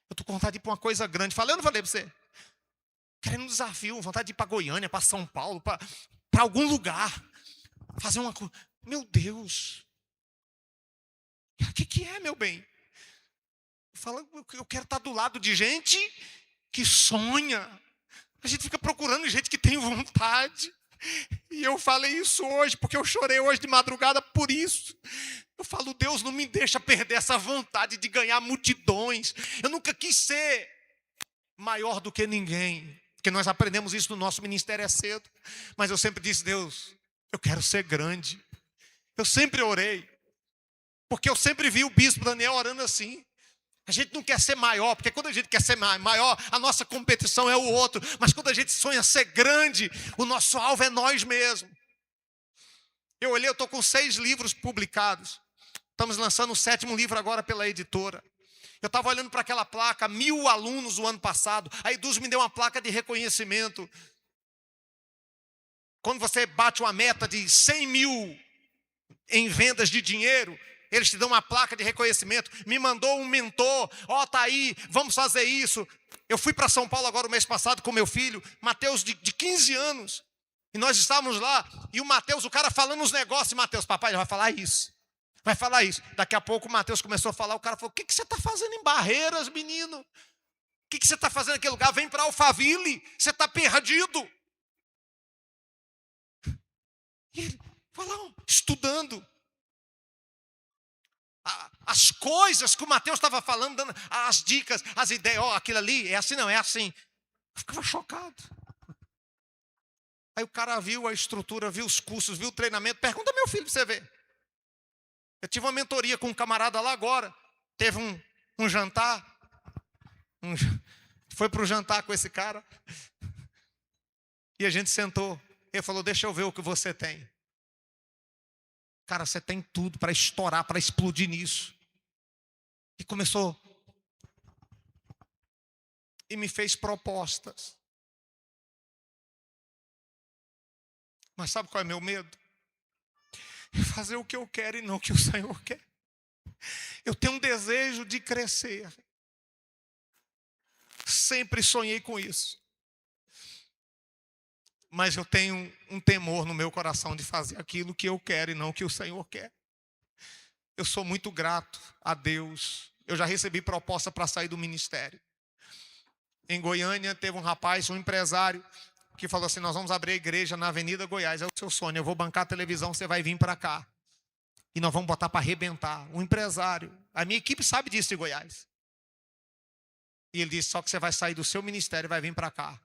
Eu estou com vontade de ir para uma coisa grande. Falei, eu não falei para você? Querendo um desafio, vontade de ir para Goiânia, para São Paulo, para algum lugar. Fazer uma coisa. Meu Deus. O que é, meu bem? Eu quero estar do lado de gente que sonha. A gente fica procurando gente que tem vontade. E eu falei isso hoje, porque eu chorei hoje de madrugada por isso. Eu falo, Deus, não me deixa perder essa vontade de ganhar multidões. Eu nunca quis ser maior do que ninguém. Porque nós aprendemos isso no nosso ministério cedo. Mas eu sempre disse, Deus, eu quero ser grande. Eu sempre orei. Porque eu sempre vi o bispo Daniel orando assim. A gente não quer ser maior, porque quando a gente quer ser maior, a nossa competição é o outro. Mas quando a gente sonha ser grande, o nosso alvo é nós mesmos. Eu olhei, eu estou com 6 livros publicados. Estamos lançando o 7º livro agora pela editora. Eu estava olhando para aquela placa, 1000 alunos o ano passado. A Eduz me deu uma placa de reconhecimento. Quando você bate uma meta de 100 mil em vendas de dinheiro, eles te dão uma placa de reconhecimento. Me mandou um mentor. Ó, tá aí, vamos fazer isso. Eu fui para São Paulo agora o mês passado com meu filho, Mateus de 15 anos. E nós estávamos lá, e o Mateus, o cara falando uns negócios. Mateus, papai já vai falar isso. Vai falar isso. Daqui a pouco o Mateus começou a falar, o cara falou, o que você está fazendo em Barreiras, menino? O que você está fazendo naquele lugar? Vem para Alphaville, você está perdido. E ele falou, estudando. As coisas que o Mateus estava falando, dando as dicas, as ideias, ó, aquilo ali, é assim, não, é assim. Eu ficava chocado. Aí o cara viu a estrutura, viu os cursos, viu o treinamento. Pergunta ao meu filho para você ver. Eu tive uma mentoria com um camarada lá agora. Teve um jantar. Foi para o jantar com esse cara. E a gente sentou. Ele falou, deixa eu ver o que você tem. Cara, você tem tudo para estourar, para explodir nisso. E começou. E me fez propostas. Mas sabe qual é meu medo? É fazer o que eu quero e não o que o Senhor quer. Eu tenho um desejo de crescer. Sempre sonhei com isso. Mas eu tenho um temor no meu coração de fazer aquilo que eu quero e não o que o Senhor quer. Eu sou muito grato a Deus. Eu já recebi proposta para sair do ministério. Em Goiânia teve um rapaz, um empresário, que falou assim, nós vamos abrir a igreja na Avenida Goiás, é o seu sonho, eu vou bancar a televisão, você vai vir para cá. E nós vamos botar para arrebentar. Um empresário, a minha equipe sabe disso de Goiás. E ele disse, só que você vai sair do seu ministério e vai vir para cá.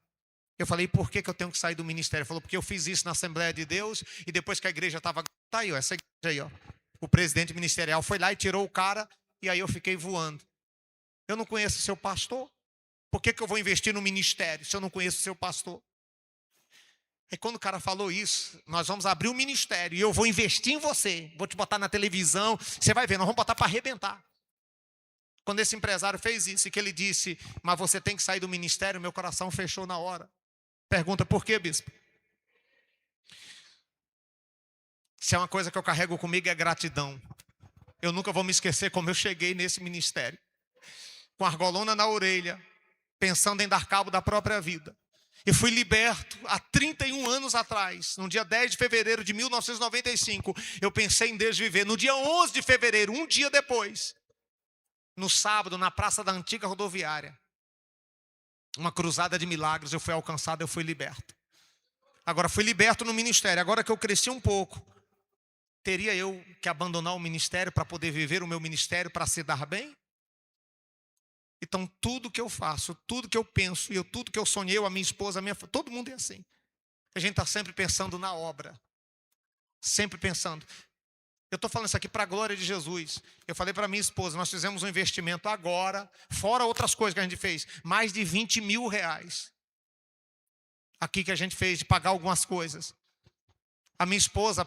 Eu falei, por que eu tenho que sair do ministério? Ele falou, porque eu fiz isso na Assembleia de Deus, e depois que a igreja estava... Tá aí, ó, essa igreja aí, ó. O presidente ministerial foi lá e tirou o cara, e aí eu fiquei voando. Eu não conheço o seu pastor. Por que eu vou investir no ministério se eu não conheço o seu pastor? E quando o cara falou isso, nós vamos abrir um ministério e eu vou investir em você. Vou te botar na televisão, você vai ver, nós vamos botar para arrebentar. Quando esse empresário fez isso e que ele disse, mas você tem que sair do ministério, meu coração fechou na hora. Pergunta, por quê, bispo? Se é uma coisa que eu carrego comigo é gratidão. Eu nunca vou me esquecer como eu cheguei nesse ministério. Com a argolona na orelha, pensando em dar cabo da própria vida. E fui liberto há 31 anos atrás, no dia 10 de fevereiro de 1995. Eu pensei em desviver. No dia 11 de fevereiro, um dia depois, no sábado, na praça da antiga rodoviária, uma cruzada de milagres, eu fui alcançado, eu fui liberto. Agora, fui liberto no ministério. Agora que eu cresci um pouco, teria eu que abandonar o ministério para poder viver o meu ministério, para se dar bem? Então, tudo que eu faço, tudo que eu penso, e tudo que eu sonhei, a minha esposa, todo mundo é assim. A gente está sempre pensando na obra. Sempre pensando. Eu estou falando isso aqui para a glória de Jesus. Eu falei para minha esposa, nós fizemos um investimento agora, fora outras coisas que a gente fez, mais de 20 mil reais. Aqui que a gente fez, de pagar algumas coisas. A minha esposa,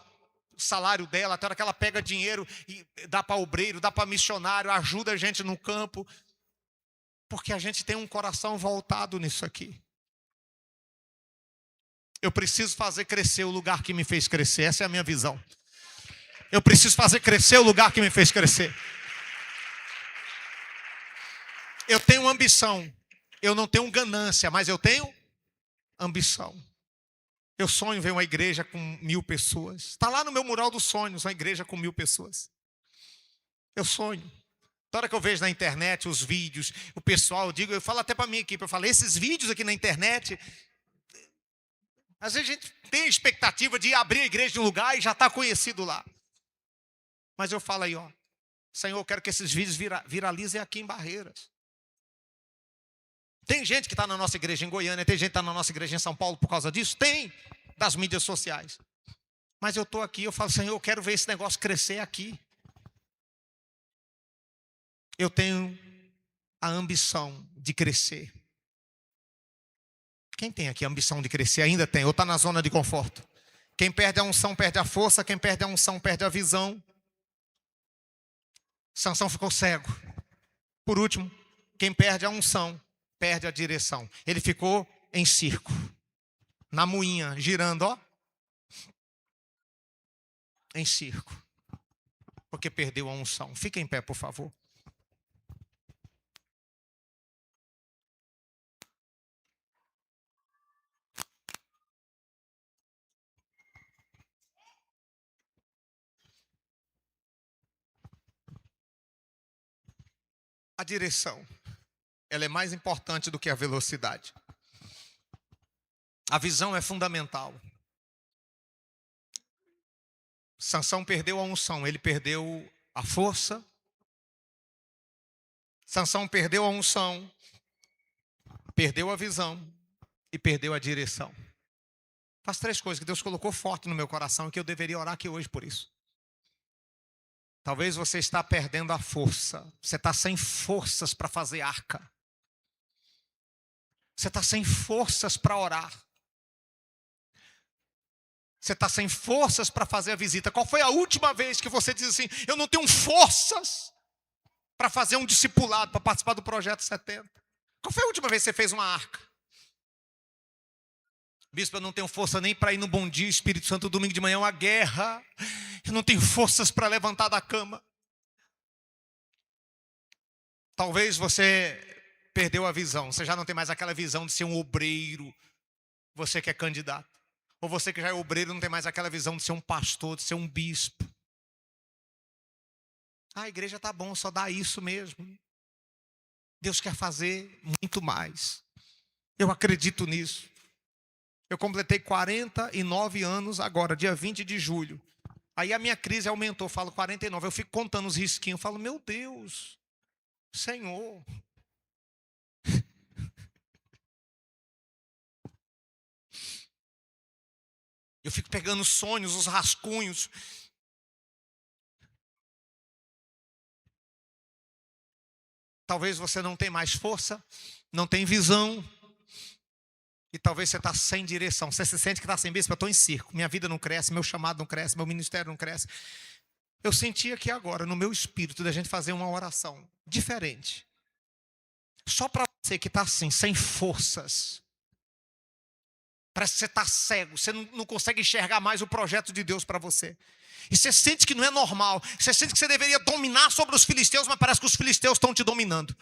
o salário dela, até hora que ela pega dinheiro e dá para obreiro, dá para missionário, ajuda a gente no campo. Porque a gente tem um coração voltado nisso aqui. Eu preciso fazer crescer o lugar que me fez crescer. Essa é a minha visão. Eu preciso fazer crescer o lugar que me fez crescer. Eu tenho ambição. Eu não tenho ganância, mas eu tenho ambição. Eu sonho ver uma igreja com 1000 pessoas. Está lá no meu mural dos sonhos, uma igreja com 1000 pessoas. Eu sonho. Na hora que eu vejo na internet os vídeos, o pessoal, eu falo até para a minha equipe, eu falo, esses vídeos aqui na internet, às vezes a gente tem a expectativa de abrir a igreja de um lugar e já está conhecido lá. Mas eu falo aí, ó, Senhor, eu quero que esses vídeos viralizem aqui em Barreiras. Tem gente que está na nossa igreja em Goiânia, tem gente que está na nossa igreja em São Paulo por causa disso? Tem, das mídias sociais. Mas eu estou aqui, eu falo, Senhor, eu quero ver esse negócio crescer aqui. Eu tenho a ambição de crescer. Quem tem aqui a ambição de crescer? Ainda tem, ou está na zona de conforto? Quem perde a unção perde a força, quem perde a unção perde a visão. Sansão ficou cego. Por último, quem perde a unção perde a direção. Ele ficou em circo, na moinha, girando, ó. Em circo. Porque perdeu a unção. Fica em pé, por favor. A direção, ela é mais importante do que a velocidade. A visão é fundamental. Sansão perdeu a unção, ele perdeu a força. Sansão perdeu a unção, perdeu a visão e perdeu a direção. Faz 3 coisas que Deus colocou forte no meu coração e que eu deveria orar aqui hoje por isso. Talvez você está perdendo a força. Você está sem forças para fazer arca. Você está sem forças para orar. Você está sem forças para fazer a visita. Qual foi a última vez que você disse assim, eu não tenho forças para fazer um discipulado, para participar do Projeto 70? Qual foi a última vez que você fez uma arca? Bispo, eu não tenho força nem para ir no Bom Dia Espírito Santo domingo de manhã, é uma guerra. Eu não tenho forças para levantar da cama. Talvez você perdeu a visão. Você já não tem mais aquela visão de ser um obreiro. Você que é candidato. Ou você que já é obreiro não tem mais aquela visão de ser um pastor, de ser um bispo. A igreja está bom, só dá isso mesmo. Deus quer fazer muito mais. Eu acredito nisso. Eu completei 49 anos agora, dia 20 de julho. Aí a minha crise aumentou, falo 49. Eu fico contando os risquinhos, falo, meu Deus, Senhor. Eu fico pegando os sonhos, os rascunhos. Talvez você não tenha mais força, não tem visão. E talvez você está sem direção. Você se sente que está sem bispo, eu estou em circo. Minha vida não cresce, meu chamado não cresce, meu ministério não cresce. Eu senti aqui agora, no meu espírito, da gente fazer uma oração diferente. Só para você que está assim, sem forças. Parece que você está cego, você não consegue enxergar mais o projeto de Deus para você. E você sente que não é normal. Você sente que você deveria dominar sobre os filisteus, mas parece que os filisteus estão te dominando.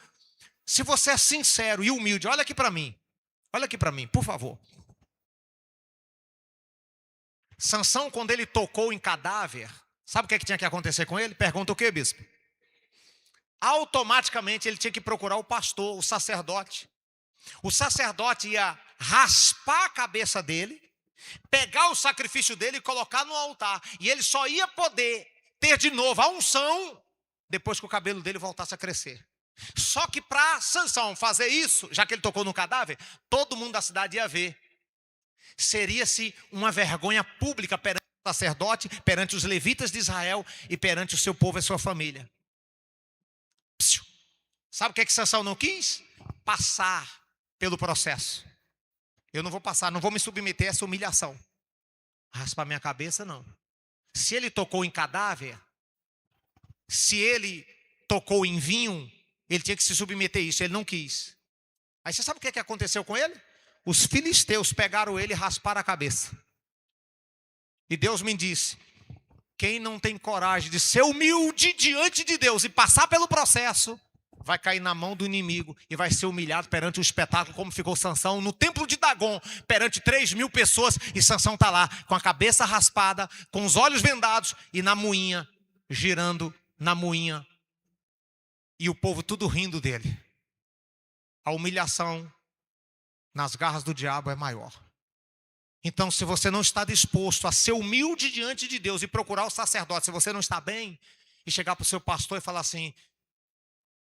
Se você é sincero e humilde, olha aqui para mim. Olha aqui para mim, por favor. Sansão, quando ele tocou em cadáver, sabe o que tinha que acontecer com ele? Pergunta o quê, bispo? Automaticamente ele tinha que procurar o pastor, o sacerdote. O sacerdote ia raspar a cabeça dele, pegar o sacrifício dele e colocar no altar. E ele só ia poder ter de novo a unção depois que o cabelo dele voltasse a crescer. Só que para Sansão fazer isso, já que ele tocou no cadáver, todo mundo da cidade ia ver. Seria-se uma vergonha pública perante o sacerdote, perante os levitas de Israel e perante o seu povo e sua família. Sabe o que Sansão não quis? Passar pelo processo. Eu não vou passar, não vou me submeter a essa humilhação. Raspar minha cabeça, não. Se ele tocou em cadáver, se ele tocou em vinho, ele tinha que se submeter a isso, ele não quis. Aí você sabe o que aconteceu com ele? Os filisteus pegaram ele e rasparam a cabeça. E Deus me disse, quem não tem coragem de ser humilde diante de Deus e passar pelo processo, vai cair na mão do inimigo e vai ser humilhado perante o espetáculo, como ficou Sansão no templo de Dagon, perante 3.000 pessoas, e Sansão está lá, com a cabeça raspada, com os olhos vendados e na moinha, girando na moinha. E o povo tudo rindo dele. A humilhação nas garras do diabo é maior. Então, se você não está disposto a ser humilde diante de Deus e procurar o sacerdote, se você não está bem, e chegar para o seu pastor e falar assim,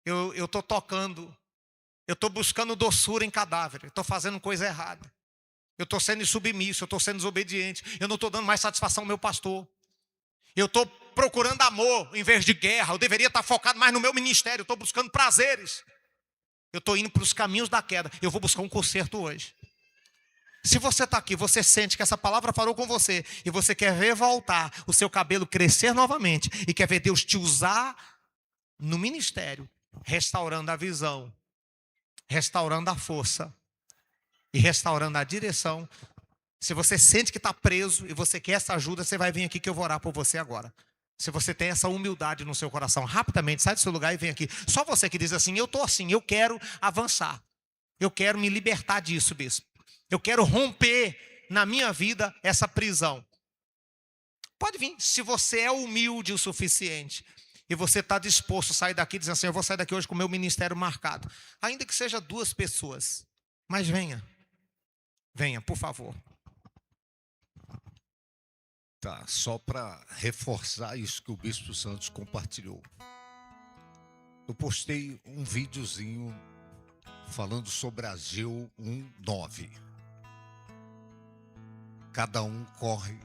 eu estou tocando Eu estou buscando doçura em cadáver. Eu estou fazendo coisa errada. Eu estou sendo insubmisso, eu estou sendo desobediente. Eu não estou dando mais satisfação ao meu pastor. Eu estou procurando amor em vez de guerra. Eu deveria estar focado mais no meu ministério. Eu estou buscando prazeres. Eu estou indo para os caminhos da queda. Eu vou buscar um conserto hoje. Se você está aqui, você sente que essa palavra falou com você e você quer ver voltar o seu cabelo crescer novamente e quer ver Deus te usar no ministério, restaurando a visão, restaurando a força e restaurando a direção. Se você sente que está preso e você quer essa ajuda, você vai vir aqui que eu vou orar por você agora. Se você tem essa humildade no seu coração, rapidamente sai do seu lugar e vem aqui. Só você que diz assim, eu estou assim, eu quero avançar. Eu quero me libertar disso, bispo. Eu quero romper na minha vida essa prisão. Pode vir, se você é humilde o suficiente e você está disposto a sair daqui dizendo assim, eu vou sair daqui hoje com o meu ministério marcado. Ainda que seja 2 pessoas, mas venha. Venha, por favor. Tá, só para reforçar isso que o Bispo Santos compartilhou. Eu postei um videozinho falando sobre Ageu 1:9. Cada um corre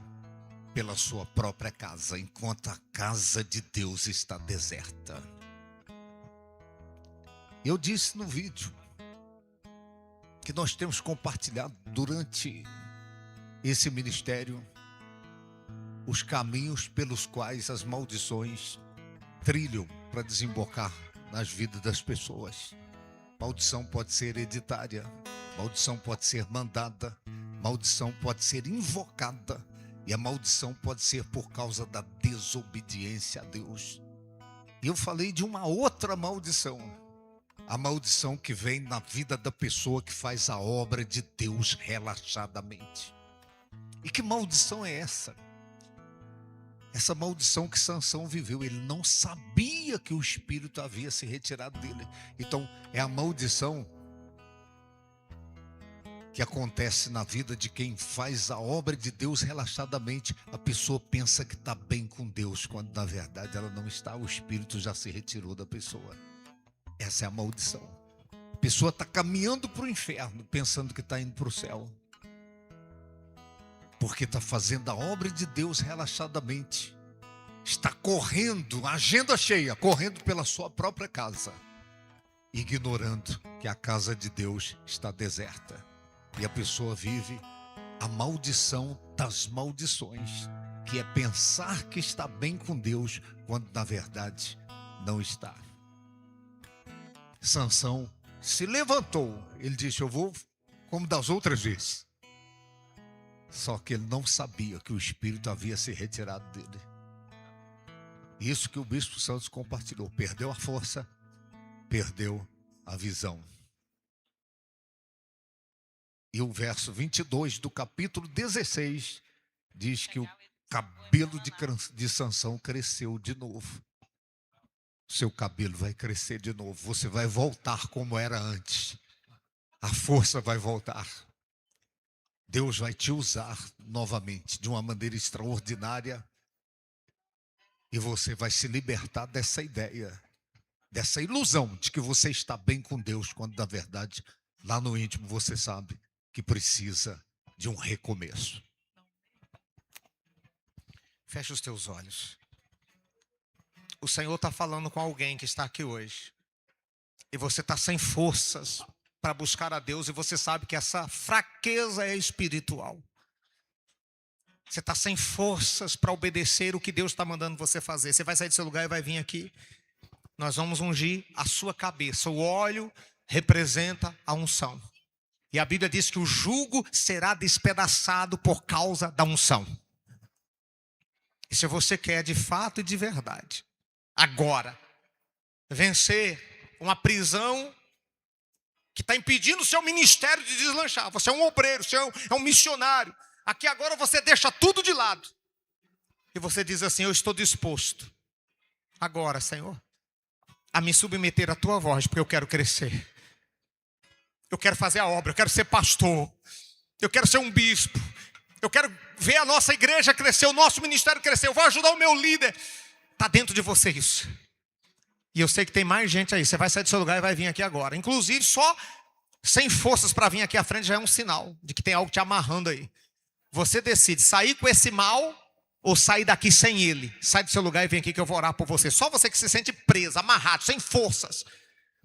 pela sua própria casa, enquanto a casa de Deus está deserta. Eu disse no vídeo que nós temos compartilhado durante esse ministério os caminhos pelos quais as maldições trilham para desembocar nas vidas das pessoas. Maldição pode ser hereditária, maldição pode ser mandada, maldição pode ser invocada e a maldição pode ser por causa da desobediência a Deus. E eu falei de uma outra maldição, a maldição que vem na vida da pessoa que faz a obra de Deus relaxadamente. E que maldição é essa? Essa maldição que Sansão viveu, ele não sabia que o espírito havia se retirado dele. Então, é a maldição que acontece na vida de quem faz a obra de Deus relaxadamente. A pessoa pensa que está bem com Deus, quando na verdade ela não está, o espírito já se retirou da pessoa. Essa é a maldição. A pessoa está caminhando para o inferno, pensando que está indo para o céu. Porque está fazendo a obra de Deus relaxadamente. Está correndo, agenda cheia, correndo pela sua própria casa, ignorando que a casa de Deus está deserta. E a pessoa vive a maldição das maldições, que é pensar que está bem com Deus, quando na verdade não está. Sansão se levantou, ele disse, eu vou como das outras vezes. Só que ele não sabia que o espírito havia se retirado dele. Isso que o Bispo Santos compartilhou. Perdeu a força, perdeu a visão. E o verso 22 do capítulo 16 diz que o cabelo de Sansão cresceu de novo. Seu cabelo vai crescer de novo. Você vai voltar como era antes. A força vai voltar. Deus vai te usar novamente de uma maneira extraordinária e você vai se libertar dessa ideia, dessa ilusão de que você está bem com Deus, quando na verdade, lá no íntimo você sabe que precisa de um recomeço. Fecha os teus olhos. O Senhor está falando com alguém que está aqui hoje e você está sem forças para buscar a Deus, e você sabe que essa fraqueza é espiritual. Você está sem forças para obedecer o que Deus está mandando você fazer. Você vai sair do seu lugar e vai vir aqui. Nós vamos ungir a sua cabeça. O óleo representa a unção. E a Bíblia diz que o jugo será despedaçado por causa da unção. E se você quer de fato e de verdade, agora, vencer uma prisão que está impedindo o seu ministério de deslanchar. Você é um obreiro, você é um missionário. Aqui agora você deixa tudo de lado. E você diz assim, eu estou disposto agora, Senhor, a me submeter à tua voz, porque eu quero crescer. Eu quero fazer a obra, eu quero ser pastor. Eu quero ser um bispo. Eu quero ver a nossa igreja crescer, o nosso ministério crescer. Eu vou ajudar o meu líder. Está dentro de você isso. E eu sei que tem mais gente aí. Você vai sair do seu lugar e vai vir aqui agora. Inclusive, só sem forças para vir aqui à frente já é um sinal de que tem algo te amarrando aí. Você decide sair com esse mal ou sair daqui sem ele. Sai do seu lugar e vem aqui que eu vou orar por você. Só você que se sente preso, amarrado, sem forças.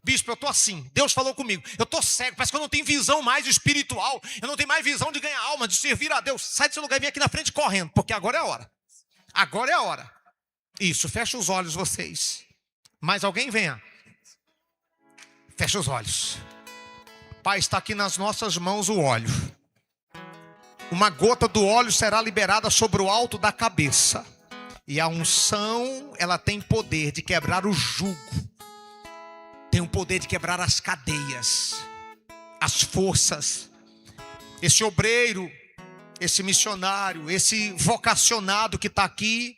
Bispo, eu tô assim. Deus falou comigo. Eu tô cego. Parece que eu não tenho visão mais espiritual. Eu não tenho mais visão de ganhar alma, de servir a Deus. Sai do seu lugar e vem aqui na frente correndo, porque agora é a hora. Agora é a hora. Isso, fecha os olhos vocês. Mais alguém venha. Fecha os olhos. Pai, está aqui nas nossas mãos o óleo. Uma gota do óleo será liberada sobre o alto da cabeça. E a unção, ela tem poder de quebrar o jugo. Tem o poder de quebrar as cadeias, as forças. Esse obreiro, esse missionário, esse vocacionado que está aqui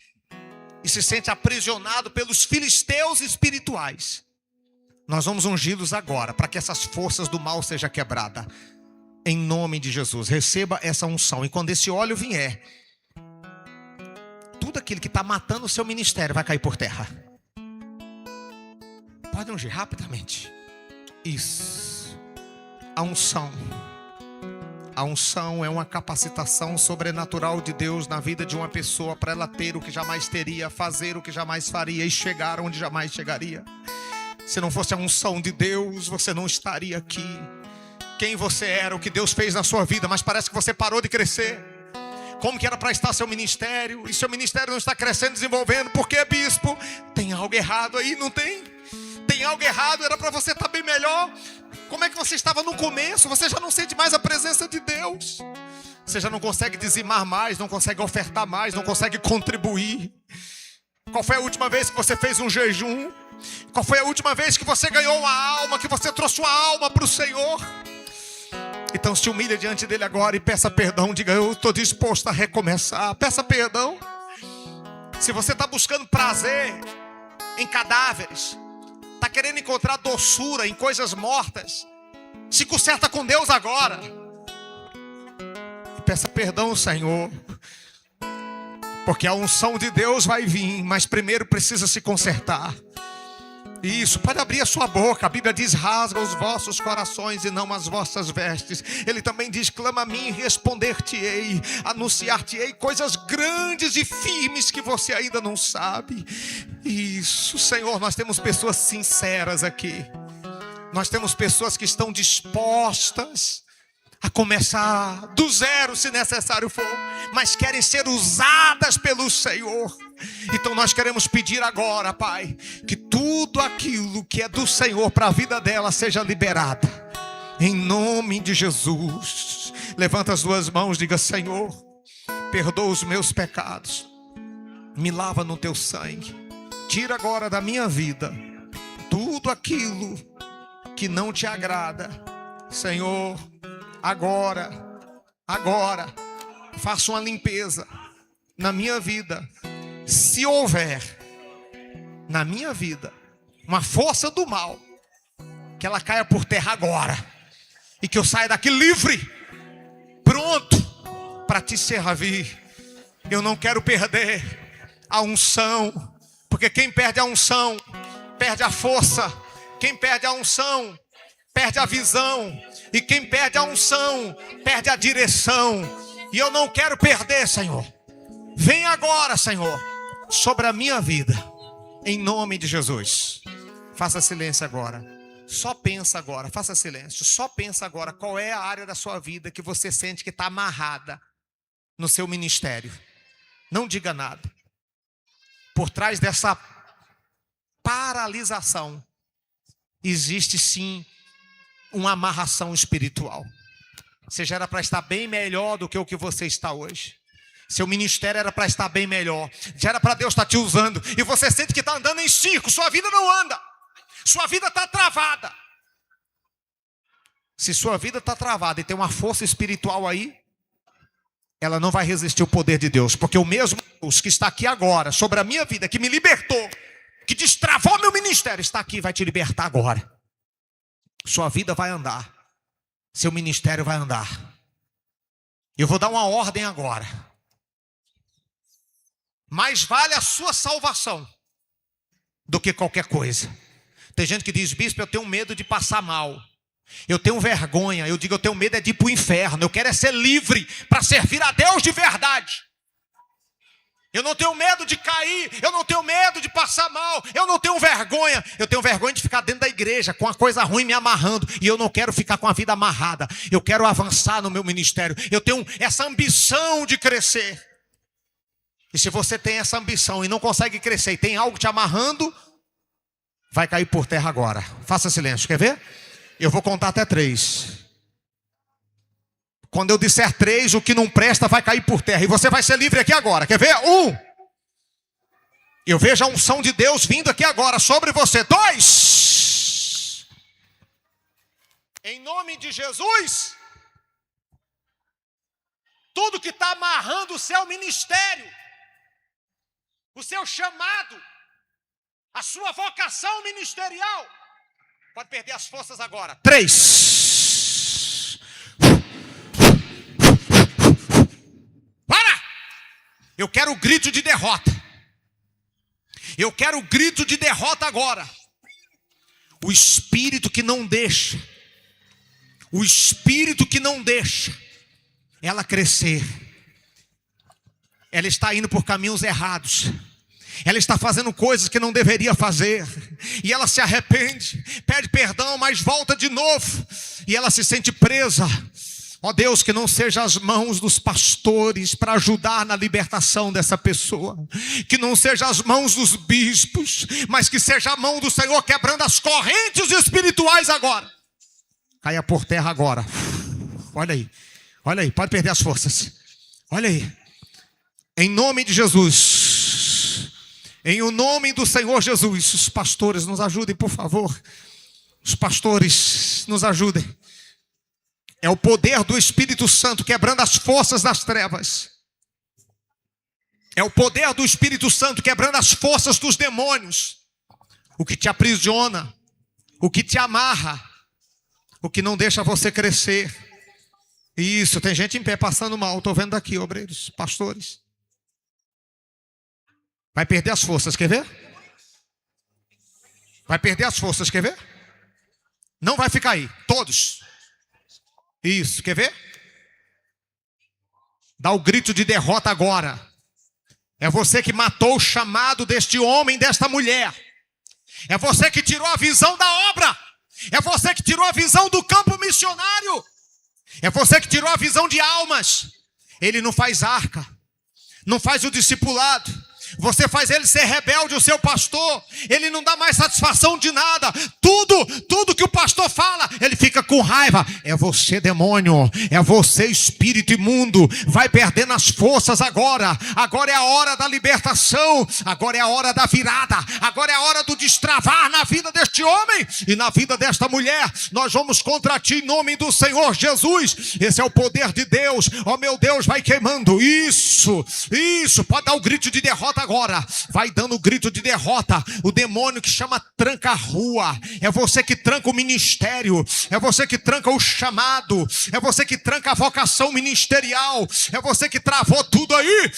e se sente aprisionado pelos filisteus espirituais. Nós vamos ungí-los agora para que essas forças do mal sejam quebradas. Em nome de Jesus, receba essa unção. E quando esse óleo vier, tudo aquilo que está matando o seu ministério vai cair por terra. Pode ungir rapidamente. Isso. A unção. A unção é uma capacitação sobrenatural de Deus na vida de uma pessoa para ela ter o que jamais teria, fazer o que jamais faria e chegar onde jamais chegaria. Se não fosse a unção de Deus, você não estaria aqui. Quem você era, o que Deus fez na sua vida, mas parece que você parou de crescer. Como que era para estar seu ministério, e seu ministério não está crescendo, desenvolvendo. Por que, bispo? Tem algo errado aí, não tem? Tem algo errado, era para você estar bem melhor. Como é que você estava no começo? Você já não sente mais a presença de Deus. Você já não consegue dizimar mais, não consegue ofertar mais, não consegue contribuir. Qual foi a última vez que você fez um jejum? Qual foi a última vez que você ganhou uma alma, que você trouxe uma alma para o Senhor? Então se humilha diante dele agora e peça perdão. Diga, eu estou disposto a recomeçar. Peça perdão. Se você está buscando prazer em cadáveres, está querendo encontrar doçura em coisas mortas, se conserta com Deus agora. E peça perdão, Senhor. Porque a unção de Deus vai vir, mas primeiro precisa se consertar. Isso, pode abrir a sua boca. A Bíblia diz, rasga os vossos corações e não as vossas vestes. Ele também diz, clama a mim e responder-te-ei, anunciar-te-ei coisas grandes e firmes que você ainda não sabe. Isso, Senhor, nós temos pessoas sinceras aqui. Nós temos pessoas que estão dispostas a começar do zero, se necessário for, mas querem ser usadas pelo Senhor. Então nós queremos pedir agora, Pai, que tudo aquilo que é do Senhor para a vida dela seja liberada, em nome de Jesus. Levanta as duas mãos, diga, Senhor, perdoa os meus pecados, me lava no teu sangue, tira agora da minha vida tudo aquilo que não te agrada. Senhor, agora, faça uma limpeza na minha vida. Se houver na minha vida uma força do mal, que ela caia por terra agora, e que eu saia daqui livre, pronto para te servir. Eu não quero perder a unção, porque quem perde a unção perde a força. Quem perde a unção perde a visão, e quem perde a unção perde a direção. E eu não quero perder, Senhor. Vem agora, Senhor, sobre a minha vida, em nome de Jesus. Faça silêncio agora. Só pensa agora, faça silêncio. Só pensa agora qual é a área da sua vida que você sente que está amarrada no seu ministério. Não diga nada. Por trás dessa paralisação existe sim uma amarração espiritual. Você já era para estar bem melhor do que o que você está hoje. Seu ministério era para estar bem melhor. Já era para Deus estar te usando. E você sente que está andando em circo. Sua vida não anda. Sua vida está travada. Se sua vida está travada e tem uma força espiritual aí, ela não vai resistir ao poder de Deus. Porque o mesmo Deus que está aqui agora, sobre a minha vida, que me libertou, que destravou meu ministério, está aqui e vai te libertar agora. Sua vida vai andar. Seu ministério vai andar. Eu vou dar uma ordem agora. Mais vale a sua salvação do que qualquer coisa. Tem gente que diz: bispo, eu tenho medo de passar mal. Eu tenho vergonha. Eu digo: eu tenho medo é de ir para o inferno. Eu quero é ser livre para servir a Deus de verdade. Eu não tenho medo de cair. Eu não tenho medo de passar mal. Eu não tenho vergonha. Eu tenho vergonha de ficar dentro da igreja com a coisa ruim me amarrando. E eu não quero ficar com a vida amarrada. Eu quero avançar no meu ministério. Eu tenho essa ambição de crescer. E se você tem essa ambição e não consegue crescer e tem algo te amarrando, vai cair por terra agora. Faça silêncio, quer ver? Eu vou contar até 3. Quando eu disser 3, o que não presta vai cair por terra. E você vai ser livre aqui agora. Quer ver? 1. Eu vejo a unção de Deus vindo aqui agora sobre você. 2. Em nome de Jesus, tudo que está amarrando o seu ministério, o seu chamado, a sua vocação ministerial, pode perder as forças agora. 3. Para! Eu quero o grito de derrota. Eu quero o grito de derrota agora. O espírito que não deixa. O espírito que não deixa ela crescer. Ela está indo por caminhos errados. Ela está fazendo coisas que não deveria fazer. E ela se arrepende, pede perdão, mas volta de novo. E ela se sente presa. Ó Deus, que não seja as mãos dos pastores para ajudar na libertação dessa pessoa. Que não seja as mãos dos bispos, mas que seja a mão do Senhor quebrando as correntes espirituais agora. Caia por terra agora. Olha aí, pode perder as forças. Olha aí. Em nome de Jesus, em o nome do Senhor Jesus, os pastores nos ajudem, por favor. Os pastores nos ajudem. É o poder do Espírito Santo quebrando as forças das trevas. É o poder do Espírito Santo quebrando as forças dos demônios. O que te aprisiona, o que te amarra, o que não deixa você crescer. Isso, tem gente em pé passando mal. Estou vendo aqui, obreiros, pastores. Vai perder as forças, quer ver? Vai perder as forças, quer ver? Não vai ficar aí, todos. Isso, quer ver? Dá o grito de derrota agora. É você que matou o chamado deste homem, desta mulher. É você que tirou a visão da obra. É você que tirou a visão do campo missionário. É você que tirou a visão de almas. Ele não faz arca, não faz o discipulado. Você faz ele ser rebelde, o seu pastor. Ele não dá mais satisfação de nada. Tudo que o pastor fala, ele fica com raiva. É você, demônio. É você, espírito imundo. Vai perdendo as forças agora. Agora é a hora da libertação. Agora é a hora da virada. Agora é a hora do destravar na vida deste homem e na vida desta mulher. Nós vamos contra ti em nome do Senhor Jesus. Esse é o poder de Deus. Oh meu Deus, vai queimando. Isso. Pode dar o grito de derrota agora. Vai dando o grito de derrota. O demônio que chama tranca-rua. É você que tranca o ministério. É você que tranca o chamado. É você que tranca a vocação ministerial. É você que travou tudo aí.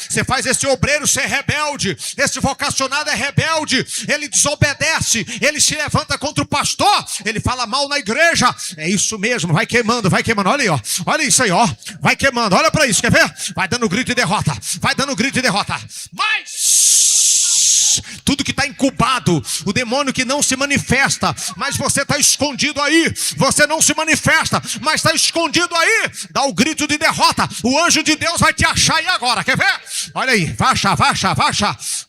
Você faz esse obreiro ser rebelde. Esse vocacionado é rebelde. Ele desobedece. Ele se levanta contra o pastor. Ele fala mal na igreja. É isso mesmo. Vai queimando. Olha aí, ó. Olha isso aí, ó. Vai queimando. Olha para isso. Quer ver? Vai dando grito de derrota. Mas tudo que está incubado, o demônio que não se manifesta, mas você está escondido aí. Você não se manifesta, mas está escondido aí. Dá o grito de derrota. O anjo de Deus vai te achar aí agora. Quer ver? Olha aí, vai achar.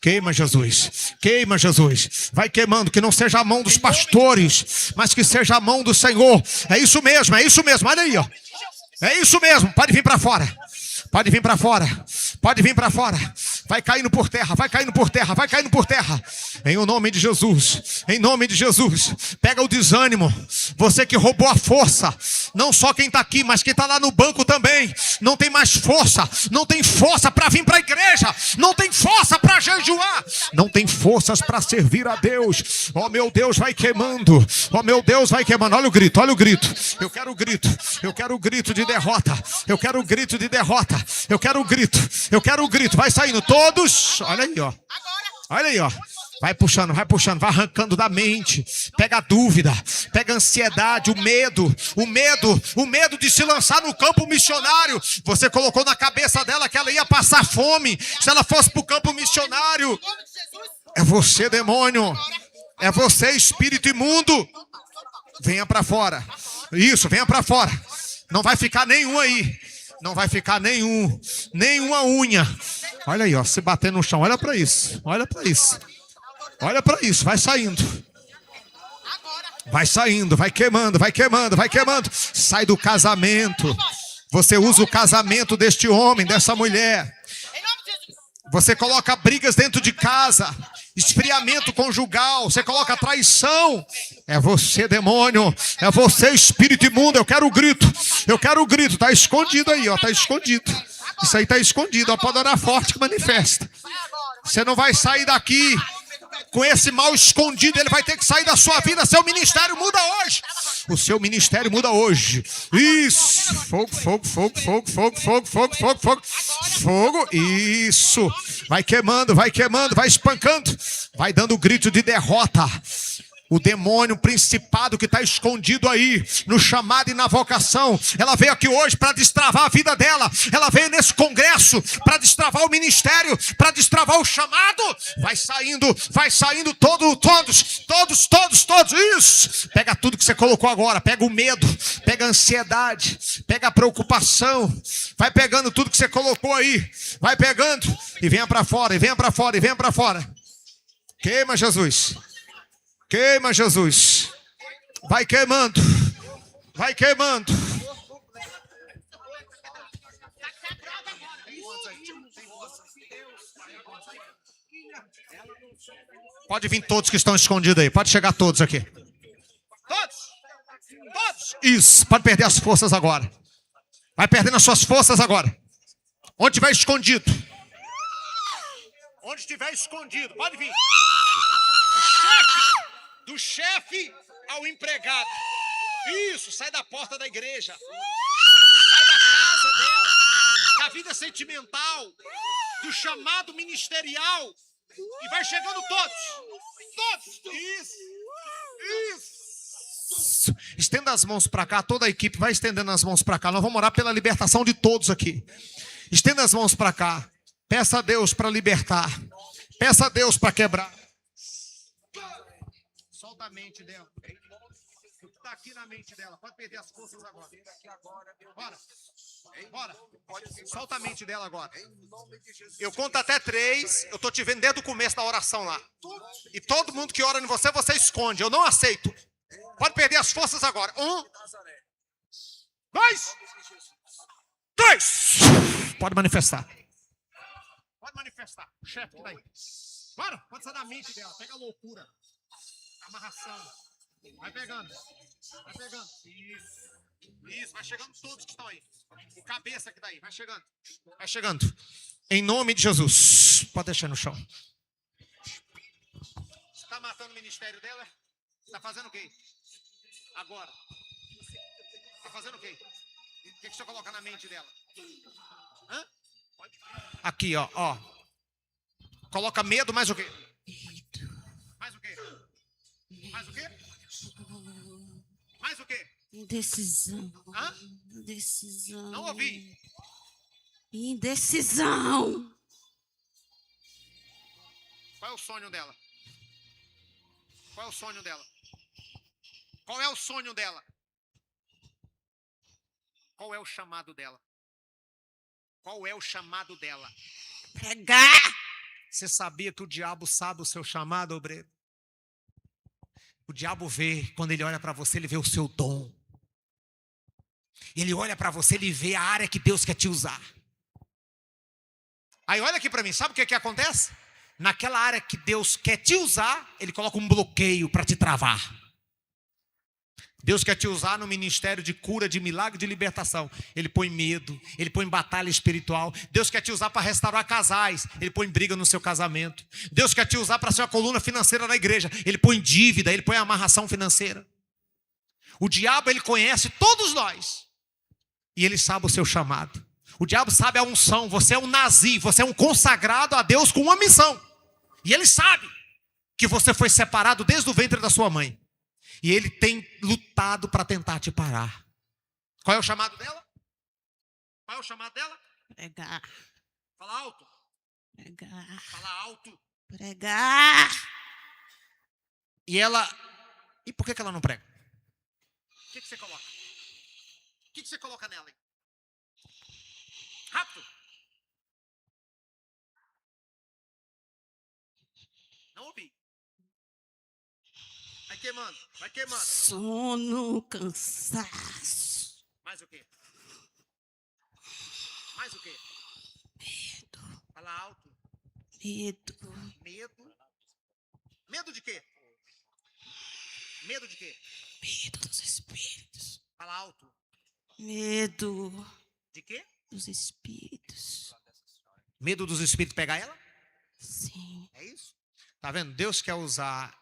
Queima Jesus. Vai queimando, que não seja a mão dos pastores, mas que seja a mão do Senhor. É isso mesmo. Olha aí, ó. É isso mesmo. Pode vir para fora. Vai caindo por terra. Em nome de Jesus. Pega o desânimo. Você que roubou a força. Não só quem está aqui, mas quem está lá no banco também. Não tem mais força. Não tem força para vir para a igreja. Não tem força para jejuar. Não tem forças para servir a Deus. Oh meu Deus, vai queimando. Olha o grito. Eu quero o grito de derrota. Eu quero o grito. Vai saindo todos. Olha aí, ó. Vai puxando, vai arrancando da mente. Pega a dúvida, pega a ansiedade, o medo de se lançar no campo missionário. Você colocou na cabeça dela que ela ia passar fome se ela fosse para o campo missionário. É você, demônio. É você, espírito imundo. Venha para fora. Isso, venha para fora. Não vai ficar nenhum aí. Não vai ficar nenhuma unha. Olha aí, ó, se bater no chão. Olha para isso. Olha para isso. Olha para isso, vai saindo. Vai saindo, vai queimando. Sai do casamento. Você usa o casamento deste homem, dessa mulher. Você coloca brigas dentro de casa. Esfriamento conjugal. Você coloca traição. É você, demônio. É você, espírito imundo. Eu quero o grito. Tá escondido aí, ó. Tá escondido. Isso aí tá escondido, ó. Pode orar forte que manifesta. Você não vai sair daqui com esse mal escondido. Ele vai ter que sair da sua vida. Seu ministério muda hoje. O seu ministério muda hoje. Isso. Fogo. Isso. Vai queimando, vai espancando. Vai dando grito de derrota. O demônio, o principado que está escondido aí, no chamado e na vocação, ela veio aqui hoje para destravar a vida dela. Ela veio nesse congresso para destravar o ministério, para destravar o chamado. Vai saindo todos. Isso. Pega tudo que você colocou agora. Pega o medo, pega a ansiedade, pega a preocupação. Vai pegando tudo que você colocou aí. Vai pegando e venha para fora. Queima, Jesus. Vai queimando. Pode vir todos que estão escondidos aí. Pode chegar todos aqui. Todos. Isso. Pode perder as forças agora. Vai perdendo as suas forças agora. Onde estiver escondido. Pode vir. Do chefe ao empregado. Isso, sai da porta da igreja. Sai da casa dela. Da vida sentimental. Do chamado ministerial. E vai chegando todos. Isso. Estenda as mãos para cá. Toda a equipe vai estendendo as mãos para cá. Nós vamos orar pela libertação de todos aqui. Estenda as mãos para cá. Peça a Deus para libertar. Peça a Deus para quebrar. Solta a mente dela. O que está aqui na mente dela. Pode perder as forças agora. Bora. Solta a mente dela agora. Eu conto até 3. Eu estou te vendo desde o começo da oração lá. E todo mundo que ora em você, você esconde. Eu não aceito. Pode perder as forças agora. 1, 2, 3. Pode manifestar. O chefe que tá aí. Bora. Pode sair da mente dela. Pega a loucura. Amarração. Vai pegando. Isso. Vai chegando todos que estão aí. O cabeça que tá aí. Vai chegando. Em nome de Jesus. Pode deixar no chão. Você tá matando o ministério dela? Você tá fazendo o quê? Agora. Tá fazendo o quê? O que você coloca na mente dela? Hã? Aqui, ó. Coloca medo, mais o quê? Mais o quê? Indecisão. Hã? Indecisão. Não ouvi. Indecisão. Qual é o sonho dela? Qual é o sonho dela? Qual é o sonho dela? Qual é o chamado dela? Qual é o chamado dela? Pregar. Você sabia que o diabo sabe o seu chamado, obreiro? O diabo vê, quando ele olha para você, ele vê o seu dom. Ele olha para você, ele vê a área que Deus quer te usar. Aí olha aqui para mim, sabe o que acontece? Naquela área que Deus quer te usar, ele coloca um bloqueio para te travar. Deus quer te usar no ministério de cura, de milagre, de libertação. Ele põe medo, ele põe batalha espiritual. Deus quer te usar para restaurar casais. Ele põe briga no seu casamento. Deus quer te usar para ser a coluna financeira da igreja. Ele põe dívida, ele põe amarração financeira. O diabo, ele conhece todos nós. E ele sabe o seu chamado. O diabo sabe a unção. Você é um nazi, você é um consagrado a Deus com uma missão. E ele sabe. que você foi separado desde o ventre da sua mãe. E ele tem lutado para tentar te parar. Qual é o chamado dela? Qual é o chamado dela? Pregar. Fala alto. Pregar. Fala alto. Pregar. E ela... E por que ela não prega? O que você coloca? O que você coloca nela? Hein? Rápido. Não ouvi. Vai queimando, vai queimando. Sono, cansaço. Mais o quê? Mais o quê? Medo. Fala alto. Medo. Medo. Medo de quê? Medo de quê? Medo dos espíritos. Fala alto. Medo De quê? dos espíritos. Medo dos espíritos pegar ela? Sim. É isso? Tá vendo? Deus quer usar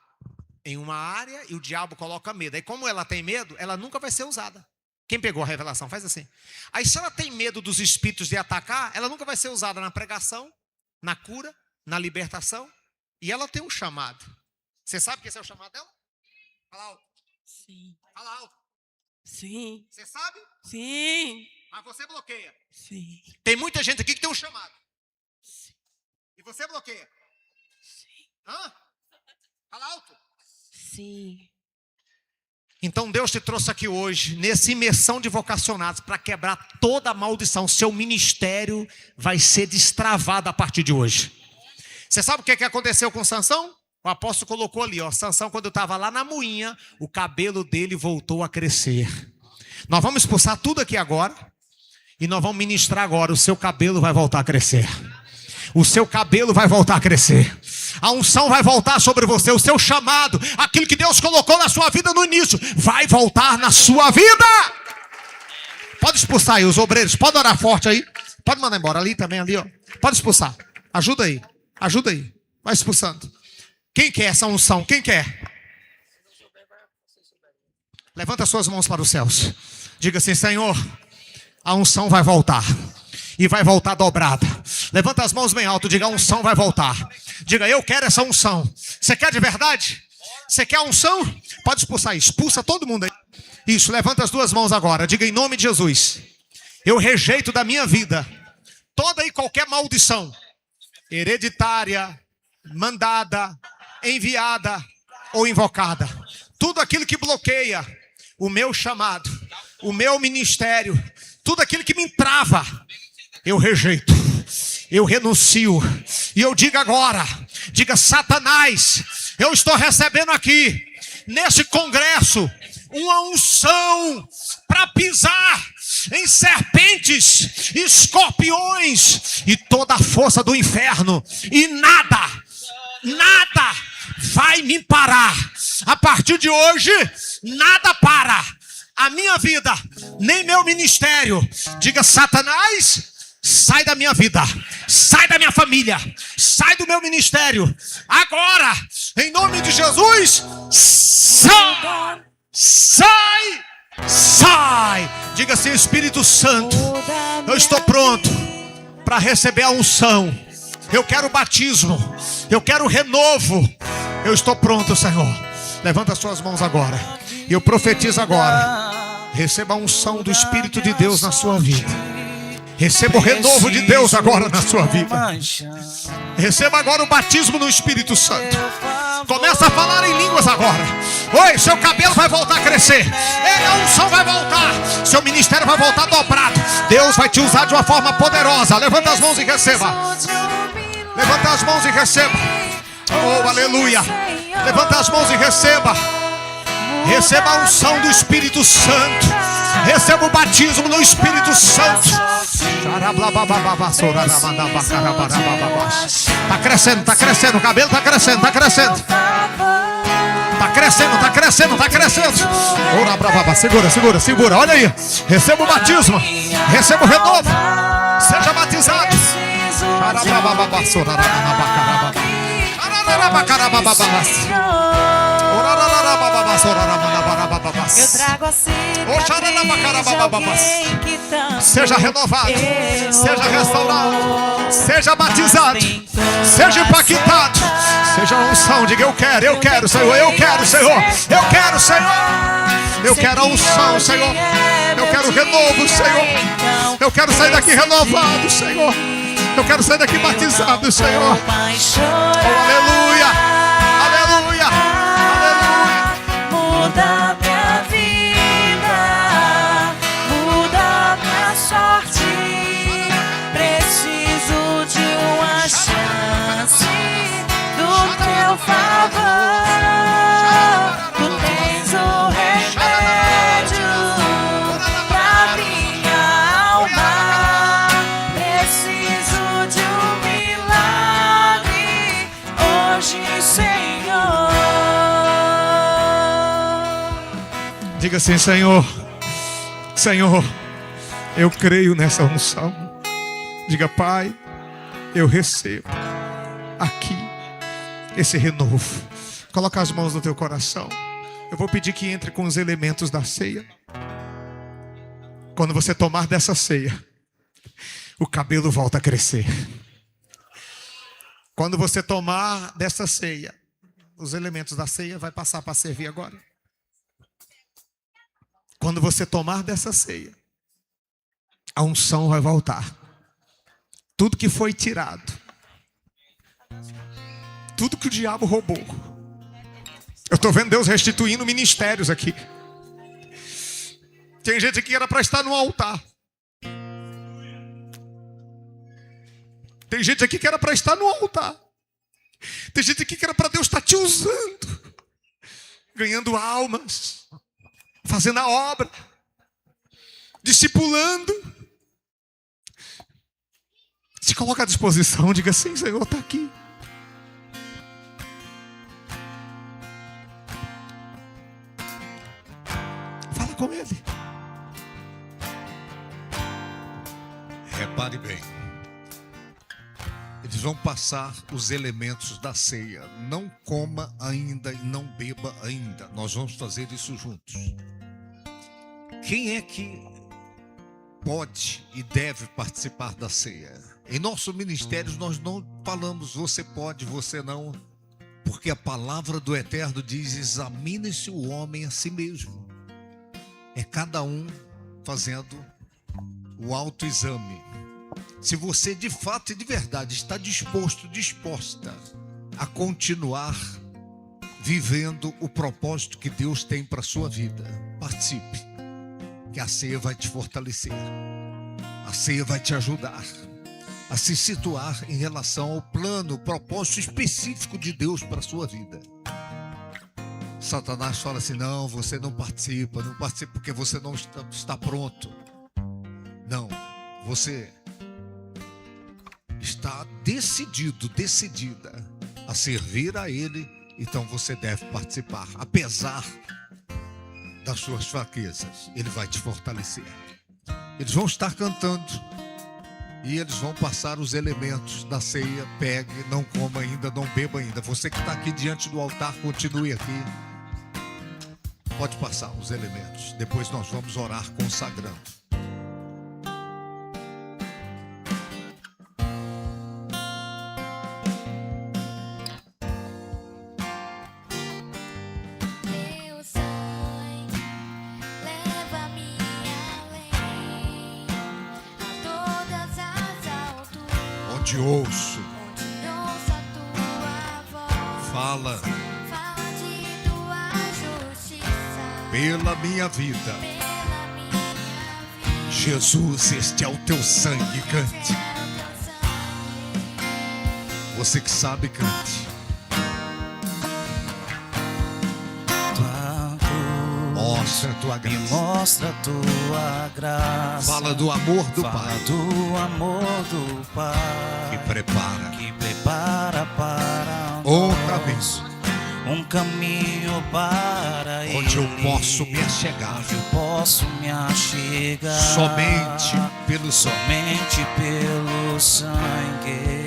em uma área e o diabo coloca medo. Aí como ela tem medo, ela nunca vai ser usada. Quem pegou a revelação? Faz assim. Aí se ela tem medo dos espíritos de atacar, ela nunca vai ser usada na pregação, na cura, na libertação. E ela tem um chamado. Você sabe que esse é o chamado dela? Fala alto. Sim. Fala alto. Sim. Você sabe? Sim. Mas você bloqueia. Sim. Tem muita gente aqui que tem um chamado. Sim. E você bloqueia. Sim. Hã? Fala alto. Sim. Então Deus te trouxe aqui hoje, nessa imersão de vocacionados, para quebrar toda a maldição. Seu ministério vai ser destravado a partir de hoje. Você sabe o que aconteceu com Sansão? O apóstolo colocou ali, ó, Sansão, quando estava lá na moinha, o cabelo dele voltou a crescer. Nós vamos expulsar tudo aqui agora, e nós vamos ministrar agora, o seu cabelo vai voltar a crescer. O seu cabelo vai voltar a crescer. A unção vai voltar sobre você. O seu chamado, aquilo que Deus colocou na sua vida no início, vai voltar na sua vida. Pode expulsar aí os obreiros. Pode orar forte aí. Pode mandar embora ali também, ali, ó. Pode expulsar. Ajuda aí. Ajuda aí. Vai expulsando. Quem quer essa unção? Quem quer? Levanta suas mãos para os céus. Diga assim: Senhor, a unção vai voltar. E vai voltar dobrada. Levanta as mãos bem alto. Diga: a unção vai voltar. Diga: eu quero essa unção. Você quer de verdade? Você quer a unção? Pode expulsar. Expulsa todo mundo aí. Isso, levanta as duas mãos agora. Diga: em nome de Jesus, eu rejeito da minha vida toda e qualquer maldição hereditária, mandada, enviada ou invocada. Tudo aquilo que bloqueia o meu chamado, o meu ministério, tudo aquilo que me entrava, eu rejeito, eu renuncio. E eu digo agora, diga: Satanás, eu estou recebendo aqui, nesse congresso, uma unção para pisar em serpentes, escorpiões e toda a força do inferno. E nada vai me parar. A partir de hoje, nada para a minha vida, nem meu ministério. Diga: Satanás, sai da minha vida, sai da minha família, sai do meu ministério. Agora, em nome de Jesus, sai, sai, sai. Diga assim: Espírito Santo, eu estou pronto para receber a unção. Eu quero o batismo, eu quero o renovo. Eu estou pronto, Senhor. Levanta as suas mãos agora. E eu profetizo agora: receba a unção do Espírito de Deus na sua vida. Receba o renovo de Deus agora na sua vida. Receba agora o batismo no Espírito Santo. Começa a falar em línguas agora. Oi, seu cabelo vai voltar a crescer. A unção vai voltar. Seu ministério vai voltar dobrado. Deus vai te usar de uma forma poderosa. Levanta as mãos e receba. Levanta as mãos e receba. Oh, aleluia. Levanta as mãos e receba. Receba a unção do Espírito Santo. Receba o batismo no Espírito Santo. Está crescendo, está crescendo. O cabelo está crescendo, está crescendo. Está crescendo, está crescendo, está crescendo. Segura, segura, segura. Olha aí. Receba o batismo. Receba o renovo. Seja batizado. Eu trago a cicatriz de alguém que tanto seja renovado, errou. seja restaurado, seja batizado, seja impactado, Seja a unção, diga eu quero, Senhor, eu quero, Senhor, eu quero, Senhor. Eu quero a unção, Senhor. Eu quero renovo, Senhor. Eu quero sair daqui renovado, Senhor. Eu quero sair daqui batizado, Senhor. Oh, aleluia, aleluia, aleluia. Muda minha vida, muda minha sorte. Preciso de uma chance do teu favor. Tu tens o remédio pra minha alma. Preciso de um milagre hoje, Senhor. Diga assim, Senhor, Senhor, eu creio nessa unção. Diga, Pai, eu recebo aqui esse renovo. Coloca as mãos no teu coração. Eu vou pedir que entre com os elementos da ceia. Quando você tomar dessa ceia, o cabelo volta a crescer. Quando você tomar dessa ceia, os elementos da ceia vai passar para servir agora. Quando você tomar dessa ceia, a unção vai voltar. Tudo que foi tirado, tudo que o diabo roubou. Eu estou vendo Deus restituindo ministérios aqui. Tem gente que era para estar no altar. Tem gente aqui que era para estar no altar. Tem gente aqui que era para Deus estar te usando, ganhando almas, fazendo a obra, discipulando. Se coloca à disposição, diga assim, Senhor, está aqui. Fala com Ele. Repare bem. Eles vão passar os elementos da ceia. Não coma ainda e não beba ainda. Nós vamos fazer isso juntos. Quem é que pode e deve participar da ceia? Em nosso ministério nós não falamos você pode, você não. Porque a palavra do Eterno diz: examine-se o homem a si mesmo. É cada um fazendo o autoexame. Se você de fato e de verdade está disposta a continuar vivendo o propósito que Deus tem para a sua vida, participe, que a ceia vai te fortalecer. A ceia vai te ajudar a se situar em relação ao plano, o propósito específico de Deus para a sua vida. Satanás fala assim: não, você não participa porque você não está pronto. Não, você está decidida a servir a Ele, então você deve participar, apesar das suas fraquezas. Ele vai te fortalecer. Eles vão estar cantando e eles vão passar os elementos da ceia. Pegue, não coma ainda, não beba ainda. Você que está aqui diante do altar, continue aqui. Pode passar os elementos. Depois nós vamos orar consagrando. Onde ouço, fala pela minha vida. Jesus, este é o teu sangue, cante. Você que sabe, cante. Mostra a tua graça. Me mostra a tua graça. Fala do amor do Fala Pai. do amor do Pai. Que prepara para nós um caminho para onde eu Ele. posso me achegar. Onde eu posso me achegar. Somente pelo sangue.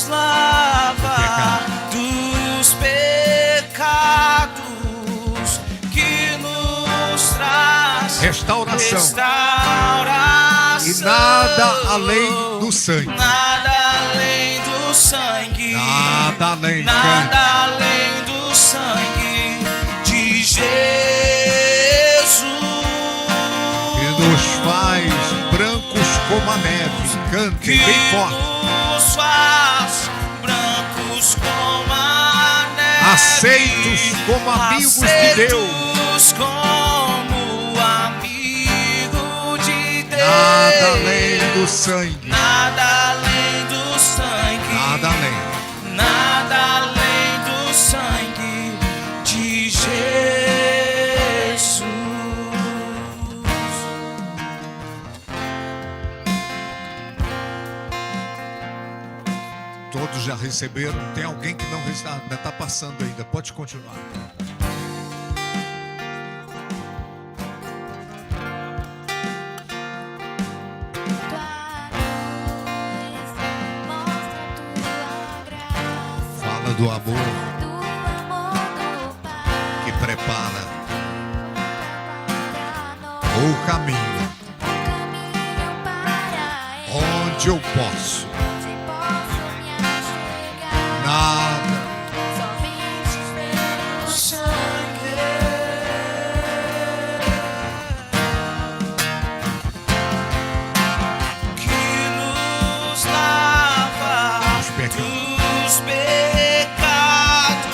Lava dos pecados, que nos traz restauração. nada além do sangue. Nada além do sangue. Nada além, Nada além do sangue de Jesus. que nos faz brancos como a neve. Cante bem forte. Nos faz brancos como a neve. Aceitos como amigos de Deus. Aceitos como amigo de Deus. Nada além do sangue. Nada além do sangue. Nada além. Nada além do sangue de Jesus. Todos já receberam. Tem alguém que não recebeu? Ainda está passando ainda. Pode continuar. Fala do amor que prepara o caminho onde eu posso. Nada. Que nos lava Os pecados. dos pecados,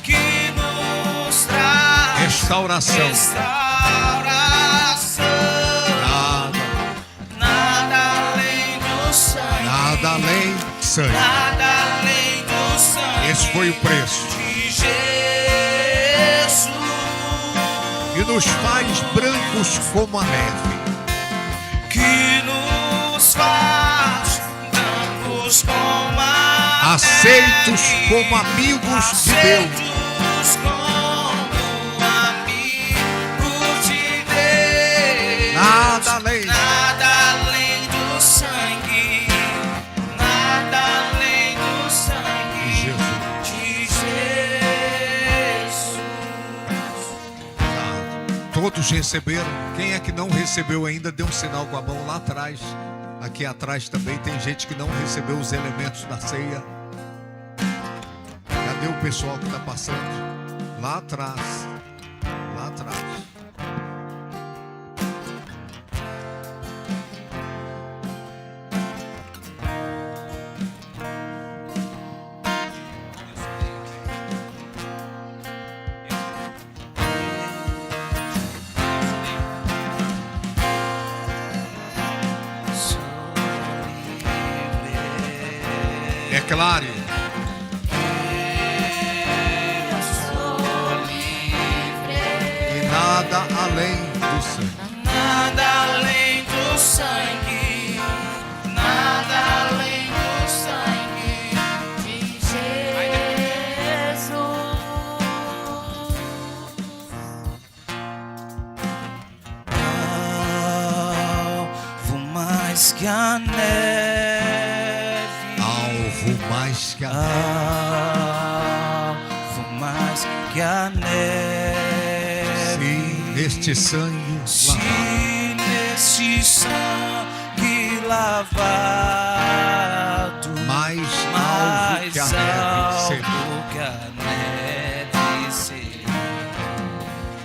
que nos traz Restauração. restauração. Nada. Nada além do sangue. Nada além do sangue. Nada além do sangue. Esse foi o preço. De Jesus. E nos faz brancos como a neve. Que nos faz brancos como a Aceitos como amigos de Deus. aceitos como amigos de Deus. Nada além. Nada além do sangue. Nada além do sangue Jesus. de Jesus. Todos receberam. Quem é que não recebeu ainda, dê um sinal com a mão lá atrás. Aqui atrás também tem gente que não recebeu os elementos da ceia. Cadê o pessoal que está passando? Lá atrás. Lá atrás. Declare. E nada além do sangue. Nada além do sangue. Nada além do sangue de Jesus. Alvo mais que a neve. Alvo mais que a neve. Alvo mais que a neve. Sim, neste sangue Se lavado. neste sangue lavado, Mais alvo mais que a neve. alvo Senhor. que a neve será.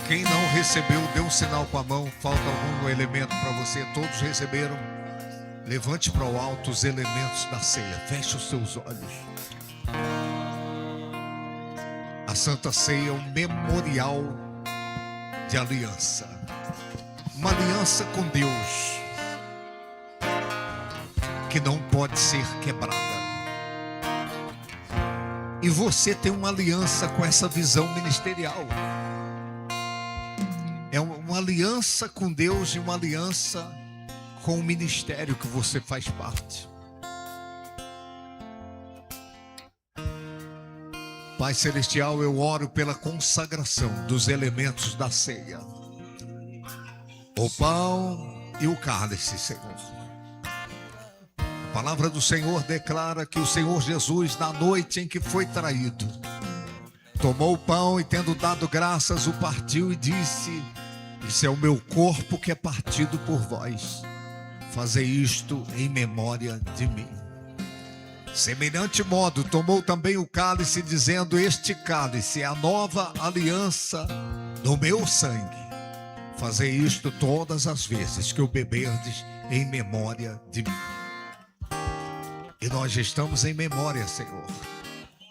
Quem não recebeu, dê um sinal com a mão. Falta algum elemento para você. Todos receberam. Levante para o alto os elementos da ceia. Feche os seus olhos. A Santa Ceia é um memorial de aliança. Uma aliança com Deus que não pode ser quebrada. E você tem uma aliança com essa visão ministerial. É uma aliança com Deus e uma aliança com o ministério que você faz parte. Pai Celestial, eu oro pela consagração dos elementos da ceia. O pão e o cálice, Senhor. A palavra do Senhor declara que o Senhor Jesus, na noite em que foi traído, tomou o pão e, tendo dado graças, o partiu e disse: isso é o meu corpo que é partido por vós. fazei isto em memória de mim. Semelhante modo, tomou também o cálice, dizendo: este cálice é a nova aliança do meu sangue. Fazei isto todas as vezes que o beberdes em memória de mim. E nós estamos em memória, Senhor.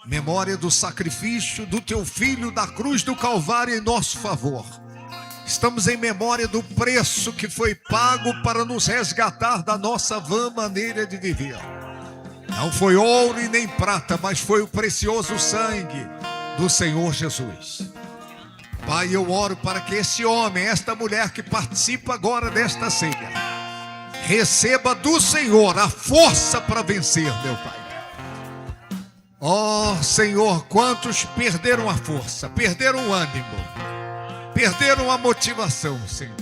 Memória do sacrifício do teu Filho da cruz do Calvário em nosso favor. Estamos em memória do preço que foi pago para nos resgatar da nossa vã maneira de viver. Não foi ouro e nem prata, mas foi o precioso sangue do Senhor Jesus. Pai, eu oro para que esse homem, esta mulher que participa agora desta ceia, receba do Senhor a força para vencer, meu Pai. Ó Senhor, quantos perderam a força, perderam o ânimo, perderam a motivação, Senhor.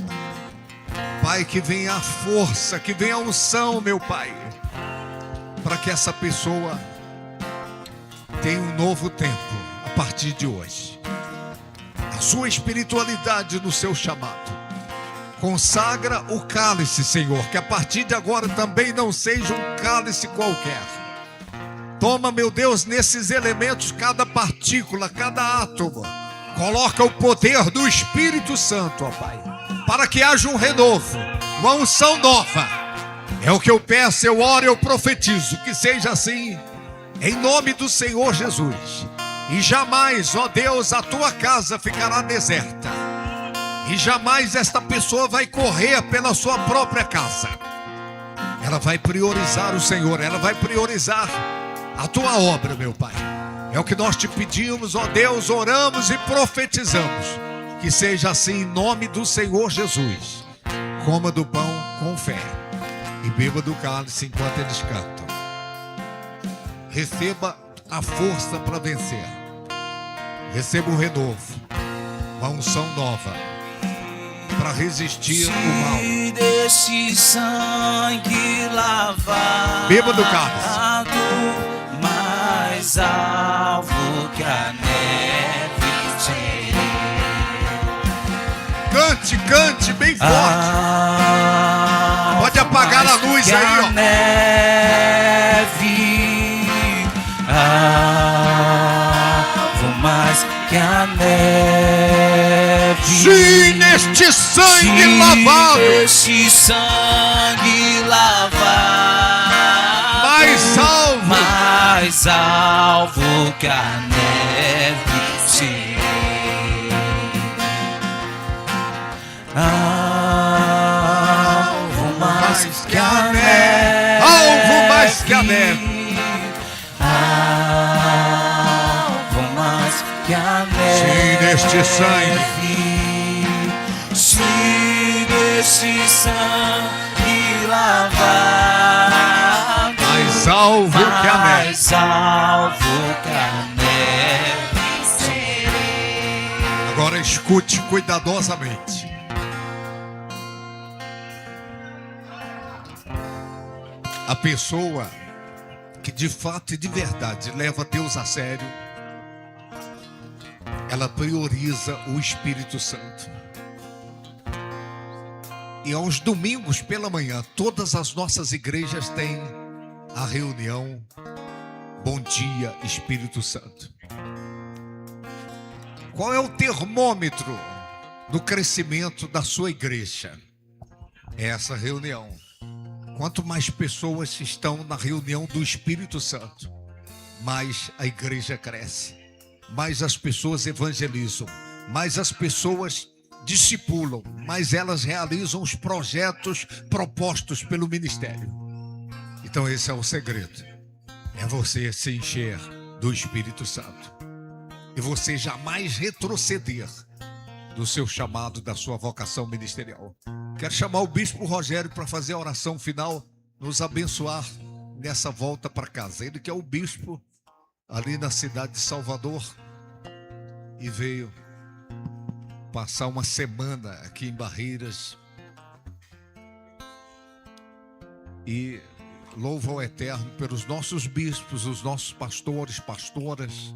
Pai, que venha a força, que venha a unção, meu Pai, para que essa pessoa tenha um novo tempo a partir de hoje. A sua espiritualidade no seu chamado. Consagra o cálice, Senhor, que a partir de agora também não seja um cálice qualquer. Toma, meu Deus, nesses elementos cada partícula, cada átomo. Coloca o poder do Espírito Santo, ó Pai, para que haja um renovo, uma unção nova. É o que eu peço, eu oro, eu profetizo, que seja assim, em nome do Senhor Jesus. E jamais, ó Deus, a tua casa ficará deserta. E jamais esta pessoa vai correr pela sua própria casa. Ela vai priorizar o Senhor, ela vai priorizar a tua obra, meu Pai. É o que nós te pedimos, ó Deus, oramos e profetizamos. Que seja assim em nome do Senhor Jesus. Coma do pão com fé e beba do cálice enquanto eles cantam. Receba a força para vencer. Receba um renovo, uma unção nova para resistir o mal. Se desse sangue lavar, Beba do cálice. mais alvo que a neve serei. Cante, cante bem forte. Pode apagar a luz aí, ó. Neve, alvo mais que a neve. Sim, neste sangue lavado. Este sangue lavado, mais alvo que a neve serei. Alvo mais que a neve. Alvo mais que a neve. Alvo mais que a neve. Sim, neste sangue. Se desse sangue lavado, Mais alvo que a neve. mais alvo que a neve serei. Agora escute cuidadosamente. A pessoa que de fato e de verdade leva Deus a sério, ela prioriza o Espírito Santo. E aos domingos pela manhã, todas as nossas igrejas têm a reunião Bom Dia Espírito Santo. Qual é o termômetro do crescimento da sua igreja? É essa reunião. Quanto mais pessoas estão na reunião do Espírito Santo, mais a igreja cresce, mais as pessoas evangelizam, mais as pessoas discipulam, mais elas realizam os projetos propostos pelo ministério. Então esse é o segredo. É você se encher do Espírito Santo. E você jamais retroceder do seu chamado, da sua vocação ministerial. Quero chamar o Bispo Rogério para fazer a oração final, nos abençoar nessa volta para casa. Ele que é o bispo ali na cidade de Salvador e veio passar uma semana aqui em Barreiras. E louvo ao Eterno pelos nossos bispos, os nossos pastores, pastoras,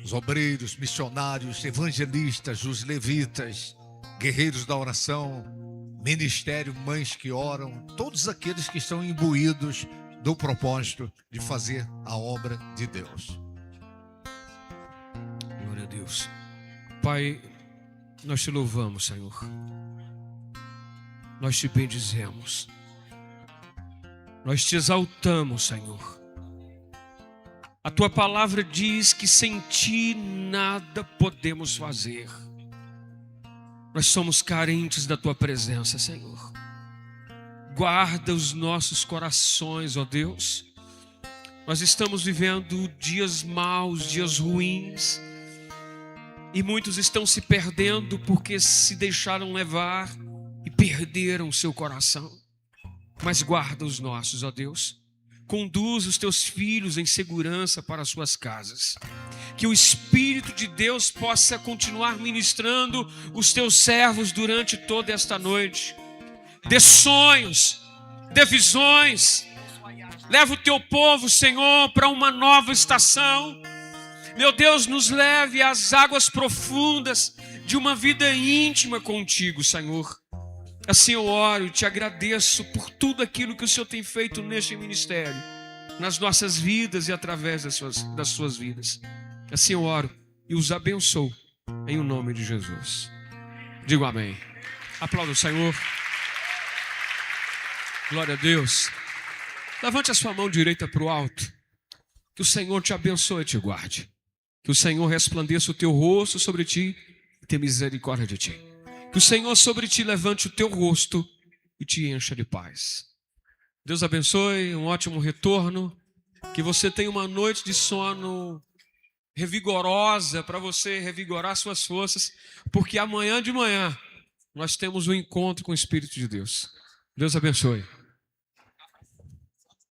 os obreiros, missionários, evangelistas, os levitas, guerreiros da oração, Ministério Mães que Oram, todos aqueles que estão imbuídos do propósito de fazer a obra de Deus. Glória a Deus. Pai, nós te louvamos, Senhor. Nós te bendizemos. Nós te exaltamos, Senhor. A tua palavra diz que sem ti nada podemos fazer. Nós somos carentes da tua presença, Senhor. Guarda os nossos corações, ó Deus. Nós estamos vivendo dias maus, dias ruins. E muitos estão se perdendo porque se deixaram levar e perderam o seu coração. Mas guarda os nossos, ó Deus. Conduz os teus filhos em segurança para as suas casas. Que o Espírito de Deus possa continuar ministrando os teus servos durante toda esta noite. Dê sonhos, dê visões. Leva o teu povo, Senhor, para uma nova estação. Meu Deus, nos leve às águas profundas de uma vida íntima contigo, Senhor. Assim eu oro e te agradeço por tudo aquilo que o Senhor tem feito neste ministério, nas nossas vidas e através das suas vidas. Assim eu oro e os abençoo em o nome de Jesus. Digo amém. Aplauda o Senhor. Glória a Deus. Levante a sua mão direita para o alto. Que o Senhor te abençoe e te guarde. Que o Senhor resplandeça o teu rosto sobre ti e tenha misericórdia de ti. Que o Senhor sobre ti levante o teu rosto e te encha de paz. Deus abençoe, um ótimo retorno. Que você tenha uma noite de sono revigorosa para você revigorar suas forças. Porque amanhã de manhã nós temos um encontro com o Espírito de Deus. Deus abençoe.